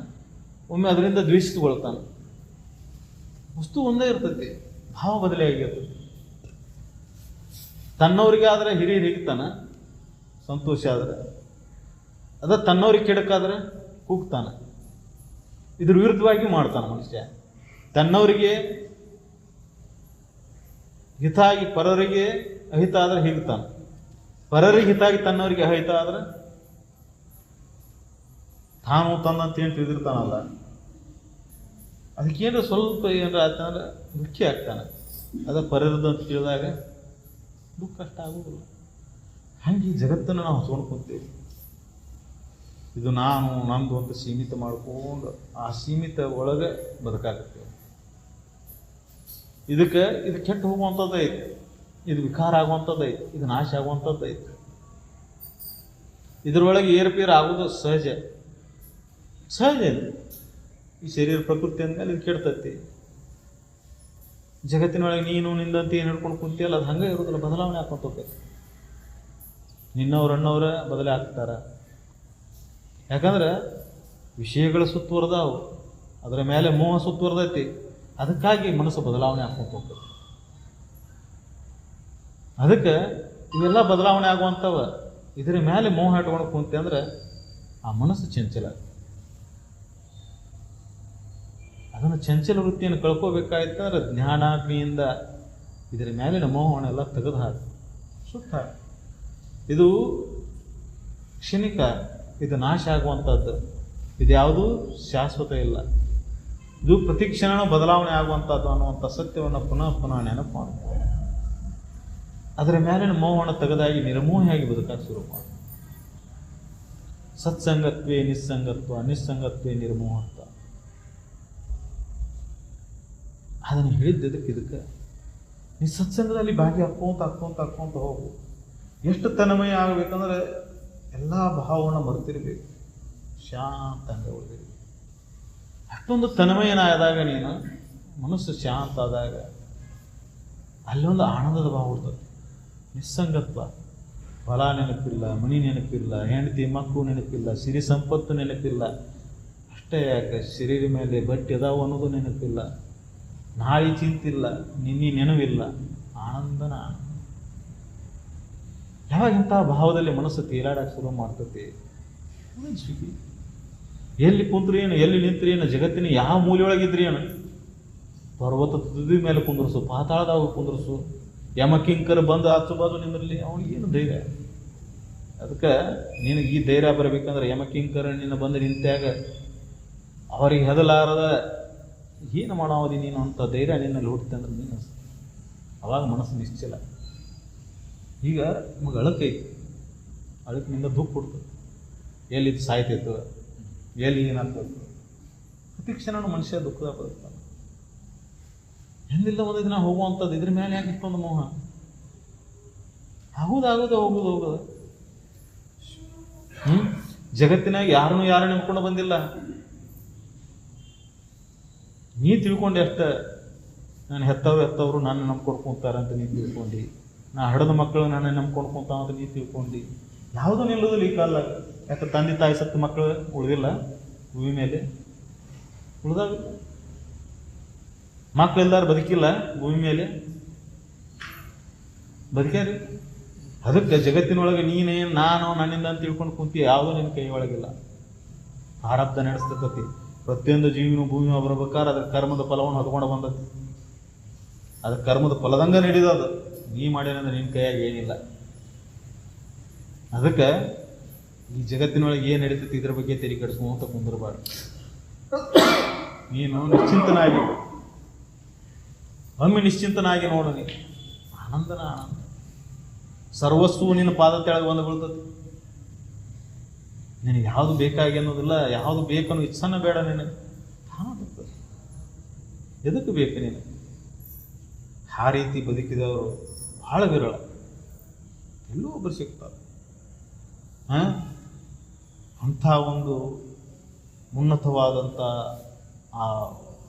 ಒಮ್ಮೆ ಅದರಿಂದ ದ್ವೇಷಿಸಿಕೊಳ್ತಾನೆ. ವಸ್ತು ಒಂದೇ ಇರ್ತೈತಿ, ಭಾವ ಬದಲೇ ಆಗಿರ್ತೈತಿ. ತನ್ನವರಿಗೆ ಆದರೆ ಹಿರಿಯರು ಹಿಗ್ತಾನೆ, ಸಂತೋಷ ಆದರೆ. ಅದ ತನ್ನವ್ರಿಗೆ ಕೆಡಕಾದ್ರೆ ಕೂಗ್ತಾನೆ. ಇದ್ರ ವಿರುದ್ಧವಾಗಿ ಮಾಡ್ತಾನೆ ಮನುಷ್ಯ. ತನ್ನವರಿಗೆ ಹಿತಾಗಿ ಪರರಿಗೆ ಅಹಿತ ಆದರೆ ಹಿಗ್ತಾನೆ, ಪರರಿಗೆ ಹಿತಾಗಿ ತನ್ನವರಿಗೆ ಅಹಿತ ಆದರೆ ತಾನು ತಂದಂತ ಏನು ತಿಳಿದಿರ್ತಾನಲ್ಲ, ಅದಕ್ಕೇನಾರ ಸ್ವಲ್ಪ ಏನಾರ ಆಯ್ತಂದ್ರೆ ದುಃಖಿ ಆಗ್ತಾನೆ. ಅದ ಪರರದ್ದು ಅಂತ ತಿಳಿದಾಗ ದುಃಖ ಅಷ್ಟ ಆಗೋದಿಲ್ಲ. ಹಾಗೆ ಈ ಜಗತ್ತನ್ನು ನಾವು ಹೊತ್ಕೊಂಡು ಕೂತೀವಿ. ಇದು ನಾನು ನಂದು ಅಂತ ಸೀಮಿತ ಮಾಡ್ಕೊಂಡು ಆ ಸೀಮಿತ ಒಳಗೆ ಬದುಕಾಗತ್ತೇವೆ. ಇದು ಕೆಟ್ಟು ಹೋಗುವಂಥದ್ದು ಐತಿ, ಇದು ವಿಕಾರ ಆಗುವಂಥದ್ದು ಐತಿ, ಇದು ನಾಶ ಆಗುವಂಥದ್ದು ಐತಿ. ಇದರೊಳಗೆ ಏರುಪೇರು ಆಗೋದು ಸಹಜ ಇದೆ. ಈ ಶರೀರ ಪ್ರಕೃತಿ ಅಂದಮೇಲೆ ಇದು ಕೆಡ್ತೈತಿ. ಜಗತ್ತಿನೊಳಗೆ ನೀನು ನಿಂದಂತೆ ಏನು ಹಿಡ್ಕೊಂಡು ಕುಂತಿಯಲ್ಲ, ಅದು ಹಂಗೆ ಇರೋದಿಲ್ಲ, ಬದಲಾವಣೆ ಹಾಕೊಂತ ಹೋಗ್ತೈತಿ. ನಿನ್ನವ್ರನ್ನವ್ರ ಬದಲೇ ಆಗ್ತಾರ. ಯಾಕಂದ್ರೆ ವಿಷಯಗಳ ಸುತ್ತುವರ್ದಾವು, ಅದರ ಮೇಲೆ ಮೋಹ ಸುತ್ತುವರ್ದೈತಿ. ಅದಕ್ಕಾಗಿ ಮನಸ್ಸು ಬದಲಾವಣೆ ಹಾಕೊಂತ ಹೋಗ್ತದೆ. ಅದಕ್ಕೆ ಇವೆಲ್ಲ ಬದಲಾವಣೆ ಆಗುವಂಥವ. ಇದರ ಮೇಲೆ ಮೋಹ ಇಟ್ಕೊಂಡು ಕುಂತೆ ಅಂದ್ರೆ ಆ ಮನಸ್ಸು ಚಂಚಲ. ಅದನ್ನು ಚಂಚಲ ವೃತ್ತಿಯನ್ನು ಕಳ್ಕೋಬೇಕಾಯ್ತಂದ್ರೆ ಜ್ಞಾನಾಗ್ನಿಯಿಂದ ಇದರ ಮೇಲಿನ ಮೋಹವನ್ನೆಲ್ಲ ತೆಗೆದು ಹಾಕಿ ಸುತ್ತ. ಇದು ಕ್ಷಣಿಕ, ಇದು ನಾಶ ಆಗುವಂಥದ್ದು. ಇದು ಯಾವುದೂ ಶಾಶ್ವತ ಇಲ್ಲ. ಇದು ಪ್ರತಿಕ್ಷಣ ಬದಲಾವಣೆ ಆಗುವಂಥದ್ದು ಅನ್ನುವಂಥ ಸತ್ಯವನ್ನು ಪುನಃ ನೆನಪು ಮಾಡ್ತಾರೆ. ಅದರ ಮೇಲಿನ ಮೋಹವನ್ನು ತೆಗೆದಾಗಿ ನಿರ್ಮೋಹಿಯಾಗಿ ಬದುಕಕ್ಕೆ ಶುರು ಮಾಡಿ. ಸತ್ಸಂಗತ್ವೇ ನಿಸ್ಸಂಗತ್ವ, ನಿಸ್ಸಂಗತ್ವೇ ನಿರ್ಮೋಹತ್ವ. ಅದನ್ನು ಹೇಳಿದ್ದಕ್ಕೆ ನೀ ಸತ್ಸಂಗದಲ್ಲಿ ಭಾಗಿ ಹಾಕ್ಕೊಂತ ಹೋಗು. ಎಷ್ಟು ತನ್ಮಯ ಆಗಬೇಕಂದ್ರೆ ಎಲ್ಲ ಭಾವವನ್ನು ಮರೆತಿರ್ಬೇಕು, ಶಾಂತಂಗೆ ಉಳಿದಿರ್ಬೇಕು. ಅಷ್ಟೊಂದು ತನ್ಮಯನಾದಾಗ ನೀನು ಮನಸ್ಸು ಶಾಂತ ಆದಾಗ ಅಲ್ಲೊಂದು ಆನಂದದ ಭಾವ ಇರ್ತದೆ. ನಿಸ್ಸಂಗತ್ವ, ಹೊಲ ನೆನಪಿಲ್ಲ, ಮನಿ ನೆನಪಿಲ್ಲ, ಹೆಂಡತಿ ಮಕ್ಕಳು ನೆನಪಿಲ್ಲ, ಸಿರಿ ಸಂಪತ್ತು ನೆನಪಿಲ್ಲ. ಅಷ್ಟೇ ಯಾಕೆ ಶರೀರ ಮೇಲೆ ಬಟ್ಟೆ ಅದಾವು ಅನ್ನೋದು ನೆನಪಿಲ್ಲ, ನಾಳೆ ಚಿಂತಿಲ್ಲ, ನಿನ್ನೆ ನೆನವಿಲ್ಲ, ಆನಂದನ ಆನಂದ. ಯಾವಾಗ ಇಂಥ ಭಾವದಲ್ಲಿ ಮನಸ್ಸು ತೇಲಾಡಕ್ಕೆ ಶುರು ಮಾಡ್ತತಿ, ಎಲ್ಲಿ ಕುಂತ್ರಿ ಏನು, ಎಲ್ಲಿ ನಿಂತ್ರಿ ಏನು, ಜಗತ್ತಿನ ಯಾವ ಮೂಲೆಯೊಳಗಿದ್ರಿ ಏನು, ಪರ್ವತ ತುದಿ ಮೇಲೆ ಕುಂದ್ರಸು, ಪಾತಾಳದಾಗ ಕುಂದ್ರಸು, ಯಮಕಿಂಕರ್ ಬಂದು ಆಚುಬಾಜು ನಿಂದಿರಲಿ, ಅವನಿಗೇನು ಧೈರ್ಯ. ಅದಕ್ಕೆ ನಿನಗೆ ಈ ಧೈರ್ಯ ಬರಬೇಕಂದ್ರೆ ಯಮಕಿಂಕರ ನಿನ್ನ ಬಂದು ನಿಂತಾಗ ಅವರಿಗೆ ಹೆದಲಾರದ ಏನು ಮಾಡೋದಿ ನೀನು ಅಂತ ಧೈರ್ಯ ನಿನ್ನಲ್ಲಿ ಹುಟ್ಟುತ್ತೆ ಅಂದ್ರೆ ನೀನು ಅವಾಗ ಮನಸ್ಸು ನಿಶ್ಚಲ. ಈಗ ನಿಮಗೆ ಅಳಕೈತಿ, ಅಳಕಿನಿಂದ ದುಃಖ ಕೊಡ್ತದೆ. ಎಲ್ಲಿದ್ದು ಸಾಯ್ತೈತು, ಎಲ್ಲಿ ಏನಾಗ್ತದೆ, ಪ್ರತಿ ಕ್ಷಣ ಮನುಷ್ಯ ದುಃಖದ ಬದುಕ್ತಾನೆ. ಎಂದಿಲ್ಲ ಒಂದು ದಿನ ಹೋಗುವಂಥದ್ದು. ಇದ್ರ ಮೇಲೆ ಯಾಕೆ ಇಷ್ಟೊಂದು ಮೋಹ? ಹೋಗೋದು. ಜಗತ್ತಿನಾಗ ಯಾರನ್ನು ನಂಬ್ಕೊಂಡು ಬಂದಿಲ್ಲ. ನೀ ತಿಳ್ಕೊಂಡು ಅಷ್ಟೇ, ನಾನು ಹೆತ್ತವರು ನನ್ನ ನಂಬ್ಕೊಂಡು ಕುಂತಾರಂತ ನೀ ತಿಳ್ಕೊಂಡು, ನಾ ಹಡದ ಮಕ್ಕಳು ನನ್ನ ನಂಬ್ಕೊಂಡು ಕುಂತಾವ ಅಂತ ನೀ ತಿಳ್ಕೊಂಡು. ಯಾವುದೂ ನಿಲ್ಲೋದಿಲ್ಲ ಈ ಕಾಲ. ಯಾಕೆ ತಂದೆ ತಾಯಿ ಸತ್ತು ಮಕ್ಕಳು ಉಳಿದಿಲ್ಲ ಭೂಮಿ ಮೇಲೆ, ಉಳಿದಾಗ ಮಕ್ಕಳೆಲ್ಲಾರು ಬದುಕಿಲ್ಲ ಭೂಮಿ ಮೇಲೆ, ಬದುಕ್ಯಾರಿ. ಅದಕ್ಕೆ ಜಗತ್ತಿನೊಳಗೆ ನೀನೇನು ನಾನು ನನ್ನಿಂದ ಅಂತ ತಿಳ್ಕೊಂಡು ಕುಂತಿ, ಯಾವುದೂ ನಿನ್ನ ಕೈ ಒಳಗಿಲ್ಲ. ಪ್ರಾರಬ್ಧ ನಡೆಸ್ತತಿ. ಪ್ರತಿಯೊಂದು ಜೀವಿನೂ ಭೂಮಿ ಬರ್ಬೇಕಾದ್ರೆ ಅದರ ಕರ್ಮದ ಫಲವನ್ನು ಹೊತ್ಕೊಂಡು ಬಂದತಿ. ಅದರ ಕರ್ಮದ ಫಲದಂಗ ನಡೀದದು. ನೀ ಮಾಡ್ಯಾನಂದ್ರೆ ನಿನ್ನ ಕೈಯಾಗಿ ಏನಿಲ್ಲ. ಅದಕ್ಕೆ ಈ ಜಗತ್ತಿನೊಳಗೆ ಏನು ನಡೀತೈತಿ ಇದ್ರ ಬಗ್ಗೆ ತೆರೆ ಕೆಡಿಸ್ಕೊಂತ ಕುಂದಿರಬಾರ್ದು. ನೀನು ನಿಶ್ಚಿಂತನಾಗಿ, ಒಮ್ಮೆ ನಿಶ್ಚಿಂತನಾಗಿ ನೋಡು, ನೀ ಆನಂದನ ಆನಂದ. ಸರ್ವಸ್ವವು ನಿನ್ನ ಪಾದ ತೆಳಗೆ ಬಂದು ಬೀಳ್ತತಿ. ನಿನಗೆ ಯಾವುದು ಬೇಕಾಗಿ ಅನ್ನೋದಿಲ್ಲ, ಯಾವುದು ಬೇಕನ್ನೋ ಇಚ್ಛನ ಬೇಡ ನಿನಗೆ. ಬರ್ತದೆ. ಎದಕ್ಕೆ ಬೇಕು ನೀನು? ಆ ರೀತಿ ಬದುಕಿದವರು ಬಹಳ ವಿರಳ, ಎಲ್ಲೋ ಒಬ್ಬರು ಸಿಗ್ತಾರೆ. ಅಂಥ ಒಂದು ಉನ್ನತವಾದಂಥ ಆ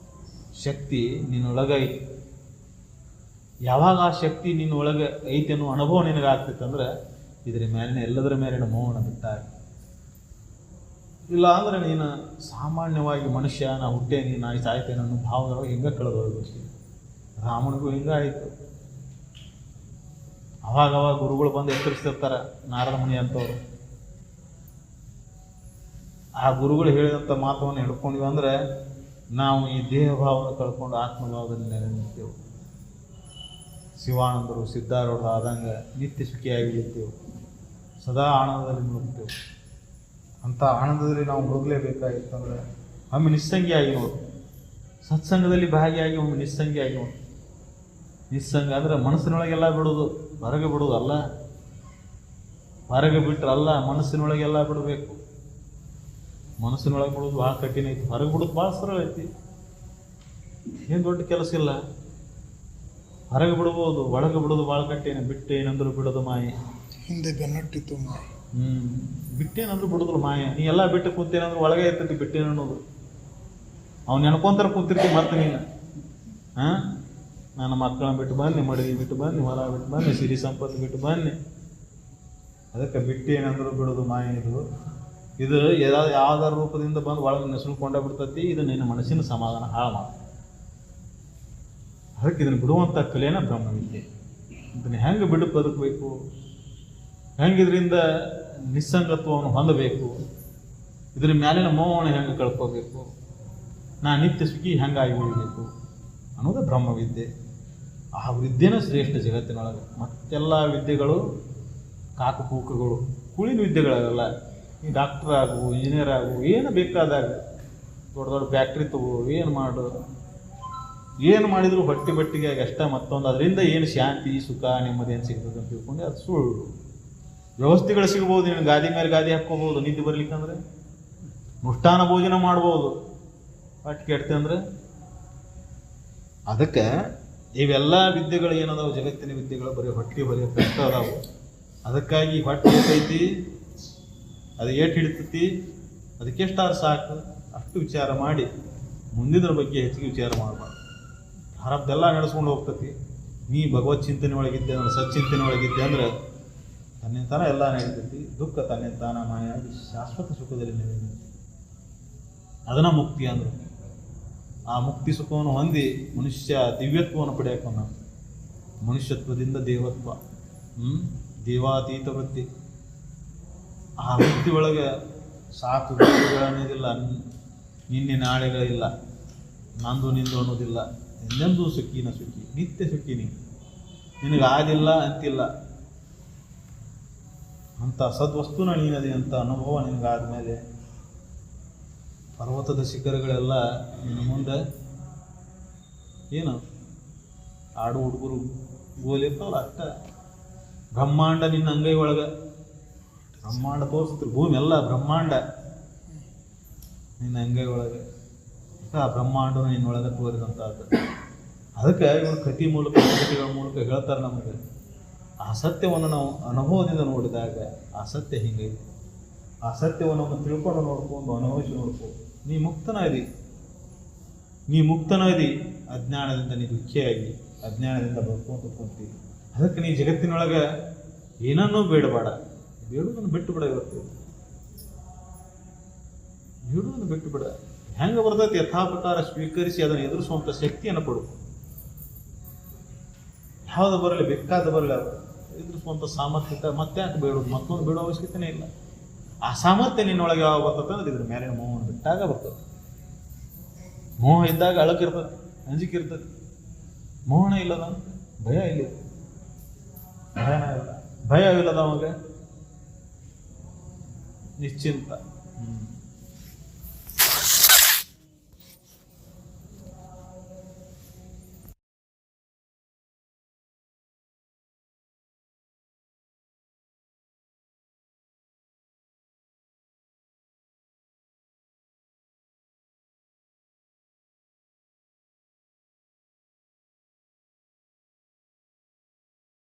ಶಕ್ತಿ ನಿನ್ನೊಳಗೆ ಐತಿ. ಯಾವಾಗ ಆ ಶಕ್ತಿ ನಿನ್ನೊಳಗೆ ಐತಿ ಅನ್ನೋ ಅನುಭವ ನಿನಗಾಗ್ತೈತಂದ್ರೆ ಇದರ ಮೇಲಿನ ಎಲ್ಲದರ ಮೇಲಿನ ಮೋಹನ ಬಿಟ್ಟಾಗ. ಇಲ್ಲ ಅಂದ್ರೆ ನೀನು ಸಾಮಾನ್ಯವಾಗಿ ಮನುಷ್ಯ, ನಾ ಹುಟ್ಟೇನಿ, ನಾ ಸಾಯ್ತೇನೆ ಅನ್ನೋ ಭಾವದೊಳಗೆ ಹಿಂಗೆ ಕಳೆದೋಗ್ಬೇಕು. ರಾಮನಿಗೂ ಹಿಂಗಾಯಿತು. ಅವಾಗವಾಗ ಗುರುಗಳು ಬಂದು ಎಚ್ಚರಿಸ್ತಿರ್ತಾರೆ, ನಾರದ ಮುನಿ ಅಂತವ್ರು. ಆ ಗುರುಗಳು ಹೇಳಿದಂಥ ಮಾತವನ್ನು ಹಿಡ್ಕೊಂಡಿವಿ ಅಂದರೆ ನಾವು ಈ ದೇಹ ಭಾವವನ್ನು ಕಳ್ಕೊಂಡು ಆತ್ಮಭಾವದಲ್ಲಿ ನೆಲೆ ನಿಲ್ತೇವೆ. ಶಿವಾನಂದರು, ಸಿದ್ಧಾರೂಢ ಆದಂಗೆ ನಿತ್ಯ ಸುಖಿಯಾಗಿ ಇರ್ತೇವೆ, ಸದಾ ಆನಂದದಲ್ಲಿ ಮುಳುಗ್ತೇವೆ. ಅಂಥ ಆನಂದದಲ್ಲಿ ನಾವು ಮುಳುಗಲೇಬೇಕಾಗಿತ್ತಂದ್ರೆ ಒಮ್ಮೆ ನಿಸ್ಸಂಗಿಯಾಗಿ ನೋಡು. ಸತ್ಸಂಗದಲ್ಲಿ ಭಾಗಿಯಾಗಿ ಒಮ್ಮೆ ನಿಸ್ಸಂಗಿಯಾಗಿ ನೋಡು. ನಿಸ್ಸಂಗ ಅಂದರೆ ಮನಸ್ಸಿನೊಳಗೆಲ್ಲ ಬಿಡೋದು, ಹೊರಗೆ ಬಿಡೋದು ಅಲ್ಲ. ಹೊರಗೆ ಬಿಟ್ಟರಲ್ಲ, ಮನಸ್ಸಿನೊಳಗೆಲ್ಲ ಬಿಡಬೇಕು. ಮನಸ್ಸಿನೊಳಗೆ ಬಿಡೋದು ಭಾಳ ಕಠಿಣ ಐತಿ, ಹೊರಗೆ ಬಿಡೋದು ಭಾಳ ಸರಳ ಐತಿ. ಏನು ದೊಡ್ಡ ಕೆಲಸ ಇಲ್ಲ. ಹೊರಗೆ ಬಿಡ್ಬೋದು, ಒಳಗೆ ಬಿಡೋದು ಭಾಳ ಕಠಿಣ. ಬಿಟ್ಟೇನಂದ್ರು ಬಿಡೋದು ಮಾಯೆ. ಹಿಂದೆ ಬೆನ್ನಟ್ಟಿತ್ತು ಮಾಯ. ಬಿಟ್ಟೇನಂದ್ರು ಬಿಡೋದು ಮಾಯ. ನೀ ಎಲ್ಲ ಬಿಟ್ಟು ಕೂತೇನಂದ್ರೆ ಒಳಗೆ ಇರ್ತೈತಿ ಬಿಟ್ಟೇನ ಅನ್ನೋದು. ಅವ್ನು ನೆನ್ಕೊಂತಾರ ಕೂತಿರ್ತೀವಿ ಮತ್ತೆ ನೀನು. ನನ್ನ ಮಕ್ಕಳನ್ನ ಬಿಟ್ಟು ಬನ್ನಿ, ಮಡಗಿ ಬಿಟ್ಟು ಬನ್ನಿ, ಹೊಲ ಬಿಟ್ಟು ಬನ್ನಿ, ಸಿರಿ ಸಂಪತ್ತು ಬಿಟ್ಟು ಬನ್ನಿ. ಅದಕ್ಕೆ ಬಿಟ್ಟೇನಂದ್ರು ಬಿಡೋದು ಮಾಯ. ಇದು ಯಾವ್ದಾರ ರೂಪದಿಂದ ಬಂದು ಒಳಗೆ ನೆಸ್ಕೊಂಡೇ ಬಿಡ್ತೈತಿ. ಇದು ನಿನ್ನ ಮನಸ್ಸಿನ ಸಮಾಧಾನ ಹಾಳು ಮಾಡ. ಅದಕ್ಕೆ ಇದನ್ನು ಬಿಡುವಂಥ ಕಲೆನ ಬ್ರಹ್ಮವಿದ್ಯೆ. ಇದನ್ನು ಹೆಂಗೆ ಬಿಟ್ಟು ಬದುಕಬೇಕು, ಹೆಂಗೆ ಇದರಿಂದ ನಿಸ್ಸಂಗತ್ವವನ್ನು ಹೊಂದಬೇಕು, ಇದ್ರ ಮ್ಯಾಲಿನ ಮೋಹವನ್ನು ಹೆಂಗೆ ಕಳ್ಕೋಬೇಕು, ನಾ ನಿತ್ಯ ಸುಖಿ ಹೆಂಗಾಗಿ ಉಳಿಬೇಕು ಅನ್ನೋದು ಬ್ರಹ್ಮವಿದ್ಯೆ. ಆ ವಿದ್ಯೆನ ಶ್ರೇಷ್ಠ ಜಗತ್ತಿನೊಳಗೆ. ಮತ್ತೆಲ್ಲ ವಿದ್ಯೆಗಳು ಕಾಕಪೂಕಗಳು, ಕುಳಿನ ವಿದ್ಯೆಗಳಲ್ಲ. ಈ ಡಾಕ್ಟರ್ ಆಗು, ಇಂಜಿನಿಯರ್ ಆಗು, ಏನು ಬೇಕಾದಾಗ ದೊಡ್ಡ ದೊಡ್ಡ ಫ್ಯಾಕ್ಟ್ರಿ ತಗೋ, ಏನು ಮಾಡು, ಏನು ಮಾಡಿದ್ರು ಹೊಟ್ಟೆ ಬಟ್ಟಿಗೆ ಅಷ್ಟ. ಮತ್ತೊಂದು ಅದರಿಂದ ಏನು ಶಾಂತಿ ಸುಖ ನೆಮ್ಮದಿ ಏನು ಸಿಗ್ತದೆ ಅಂತ ತಿಳ್ಕೊಂಡು ಅದು ಸುಳ್ಳು. ವ್ಯವಸ್ಥೆಗಳು ಸಿಗ್ಬೋದು, ನೀನು ಗಾದಿ ಮೇಲೆ ಗಾದಿ ಹಾಕ್ಕೋಬೋದು ನಿದ್ದೆ ಬರ್ಲಿಕ್ಕಂದ್ರೆ, ಮುಷ್ಟಾನ ಭೋಜನ ಮಾಡ್ಬೋದು. ಹೊಟ್ಟೆ ಕೆಡ್ತೆ ಅಂದ್ರೆ ಅದಕ್ಕೆ ಇವೆಲ್ಲ ವಿದ್ಯೆಗಳು ಏನದಾವು, ಜಗತ್ತಿನ ವಿದ್ಯೆಗಳು ಬರೀ ಹೊಟ್ಟೆ ಬರೀ ಕಷ್ಟ ಅದಾವು. ಅದಕ್ಕಾಗಿ ಹೊಟ್ಟೆ ಐತಿ, ಅದು ಏಟು ಹಿಡಿತೈತಿ, ಅದಕ್ಕೆ ಎಷ್ಟಾರು ಸಾಕು ಅಷ್ಟು ವಿಚಾರ ಮಾಡಿ ಮುಂದಿನ ಬಗ್ಗೆ ಹೆಚ್ಚಿಗೆ ವಿಚಾರ ಮಾಡಬಾರ್ದು. ಪ್ರಾರಬ್ಧೆಲ್ಲ ನಡೆಸ್ಕೊಂಡು ಹೋಗ್ತತಿ. ನೀ ಭಗವತ್ ಚಿಂತನೆ ಒಳಗಿದ್ದೆ ಅಂದ್ರೆ, ಸಚ್ಚಿಂತನೆ ಒಳಗಿದ್ದೆ ಅಂದ್ರೆ ತನ್ನಿಂತಾನ ಎಲ್ಲ ನಡೀತೈತಿ. ದುಃಖ ತನ್ನಿಂತಾನ ಮಾಯಾಗಿ ಶಾಶ್ವತ ಸುಖದಲ್ಲಿ ನಡೆಯುತ್ತೆ. ಅದನ್ನ ಮುಕ್ತಿ ಅಂದರು. ಆ ಮುಕ್ತಿ ಸುಖವನ್ನು ಹೊಂದಿ ಮನುಷ್ಯ ದಿವ್ಯತ್ವವನ್ನು ಪಡೆಯಕೊಂಡು ಮನುಷ್ಯತ್ವದಿಂದ ದೇವತ್ವ, ದೇವಾತೀತ ವೃತ್ತಿ. ಆ ವೃತ್ತಿ ಒಳಗೆ ಸಾಕು ಅನ್ನೋದಿಲ್ಲ, ನಿನ್ನೆ ನಾಳೆಗಳಿಲ್ಲ, ನಂದು ನಿಂದು ಅನ್ನೋದಿಲ್ಲ. ಎಂದೆಂದೂ ಸುಖಿನ ಸುಖಿ, ನಿತ್ಯ ಸುಖಿ. ನಿನಗೆ ಆದಿಲ್ಲ ಅಂತಿಲ್ಲ. ಅಂಥ ಸದ್ವಸ್ತುನ ನೀನದೆ ಅಂತ ಅನುಭವ ನಿನಗಾದ್ಮೇಲೆ ಪರ್ವತದ ಶಿಖರಗಳೆಲ್ಲ ನಿನ್ನ ಮುಂದೆ ಏನು ಆಡು ಹುಡುಗರು ಗೋಲಿರ್ತಾವಲ್ಲ ಅಷ್ಟ. ಬ್ರಹ್ಮಾಂಡ ನಿನ್ನ ಅಂಗೈ ಒಳಗೆ, ಬ್ರಹ್ಮಾಂಡ ತೋರಿಸ್ತಿರು. ಭೂಮಿ ಎಲ್ಲ ಬ್ರಹ್ಮಾಂಡ ನಿನ್ನ ಅಂಗೈ ಒಳಗೆ. ಆ ಬ್ರಹ್ಮಾಂಡನ ನಿನ್ನೊಳಗೆ ತೋರಿದಂಥದ್ದು. ಅದಕ್ಕೆ ಇವರು ಕಥೆ ಮೂಲಕ, ಕಥೆಗಳ ಮೂಲಕ ಹೇಳ್ತಾರೆ ನಮಗೆ. ಆ ಸತ್ಯವನ್ನು ನಾವು ಅನುಭವದಿಂದ ನೋಡಿದಾಗ ಆ ಸತ್ಯ ಹಿಂಗೈತಿ. ಆ ಸತ್ಯವನ್ನು ತಿಳ್ಕೊಂಡು ನೋಡ್ಕೊಂಡು ಅನುಭವಿಸಿ ನೋಡ್ಕೊ. ನೀ ಮುಕ್ತನಾದಿ, ನೀ ಮುಕ್ತನಾದಿ. ಅಜ್ಞಾನದಿಂದ ನೀ ದುಃಖಿಯಾಗಿ ಅಜ್ಞಾನದಿಂದ ಬದುಕೊಂತ ಕುಂತೀವಿ. ಅದಕ್ಕೆ ನೀ ಜಗತ್ತಿನೊಳಗೆ ಏನನ್ನೂ ಬೇಡಬೇಡ. ಬೇಡುವುದನ್ನು ಬಿಟ್ಟು ಬಿಡ. ಇವತ್ತು ಬೇಡುವುದನ್ನು ಬಿಟ್ಟು ಬಿಡ. ಹೆಂಗೆ ಬರ್ತೈತಿ ಯಥಾ ಪ್ರಕಾರ ಸ್ವೀಕರಿಸಿ ಅದನ್ನು ಎದುರಿಸುವಂಥ ಶಕ್ತಿಯನ್ನು ಪಡು. ಯಾವುದು ಬರಲಿ, ಬೇಕಾದ ಬರಲಿ, ಅದು ಎದುರಿಸುವಂಥ ಸಾಮರ್ಥ್ಯ. ಮತ್ತೆ ಯಾಕೆ ಬೇಡೋದು? ಮತ್ತೊಂದು ಬೇಡೋ ಅವಶ್ಯಕತೆನೇ ಇಲ್ಲ. ಆ ಸಾಮರ್ಥ್ಯ ನಿನ್ನೊಳಗೆ ಯಾವಾಗ ಬರ್ತದೆ ಅಂದ್ರೆ ಇದ್ರ ಮೇಲೆ ಮೋಹವನ್ನು ಬಿಟ್ಟಾಗ ಬರ್ತದೆ. ಮೋಹ ಇದ್ದಾಗ ಅಳಕಿರ್ತದೆ, ಅಂಜಿಕೆ ಇರ್ತದೆ. ಮೋಹನ ಇಲ್ಲದ ಭಯ ಇಲ್ಲ, ಭಯನ ಇಲ್ಲ. ಭಯ ಇಲ್ಲದ ಅವಾಗ ನಿಶ್ಚಿಂತ.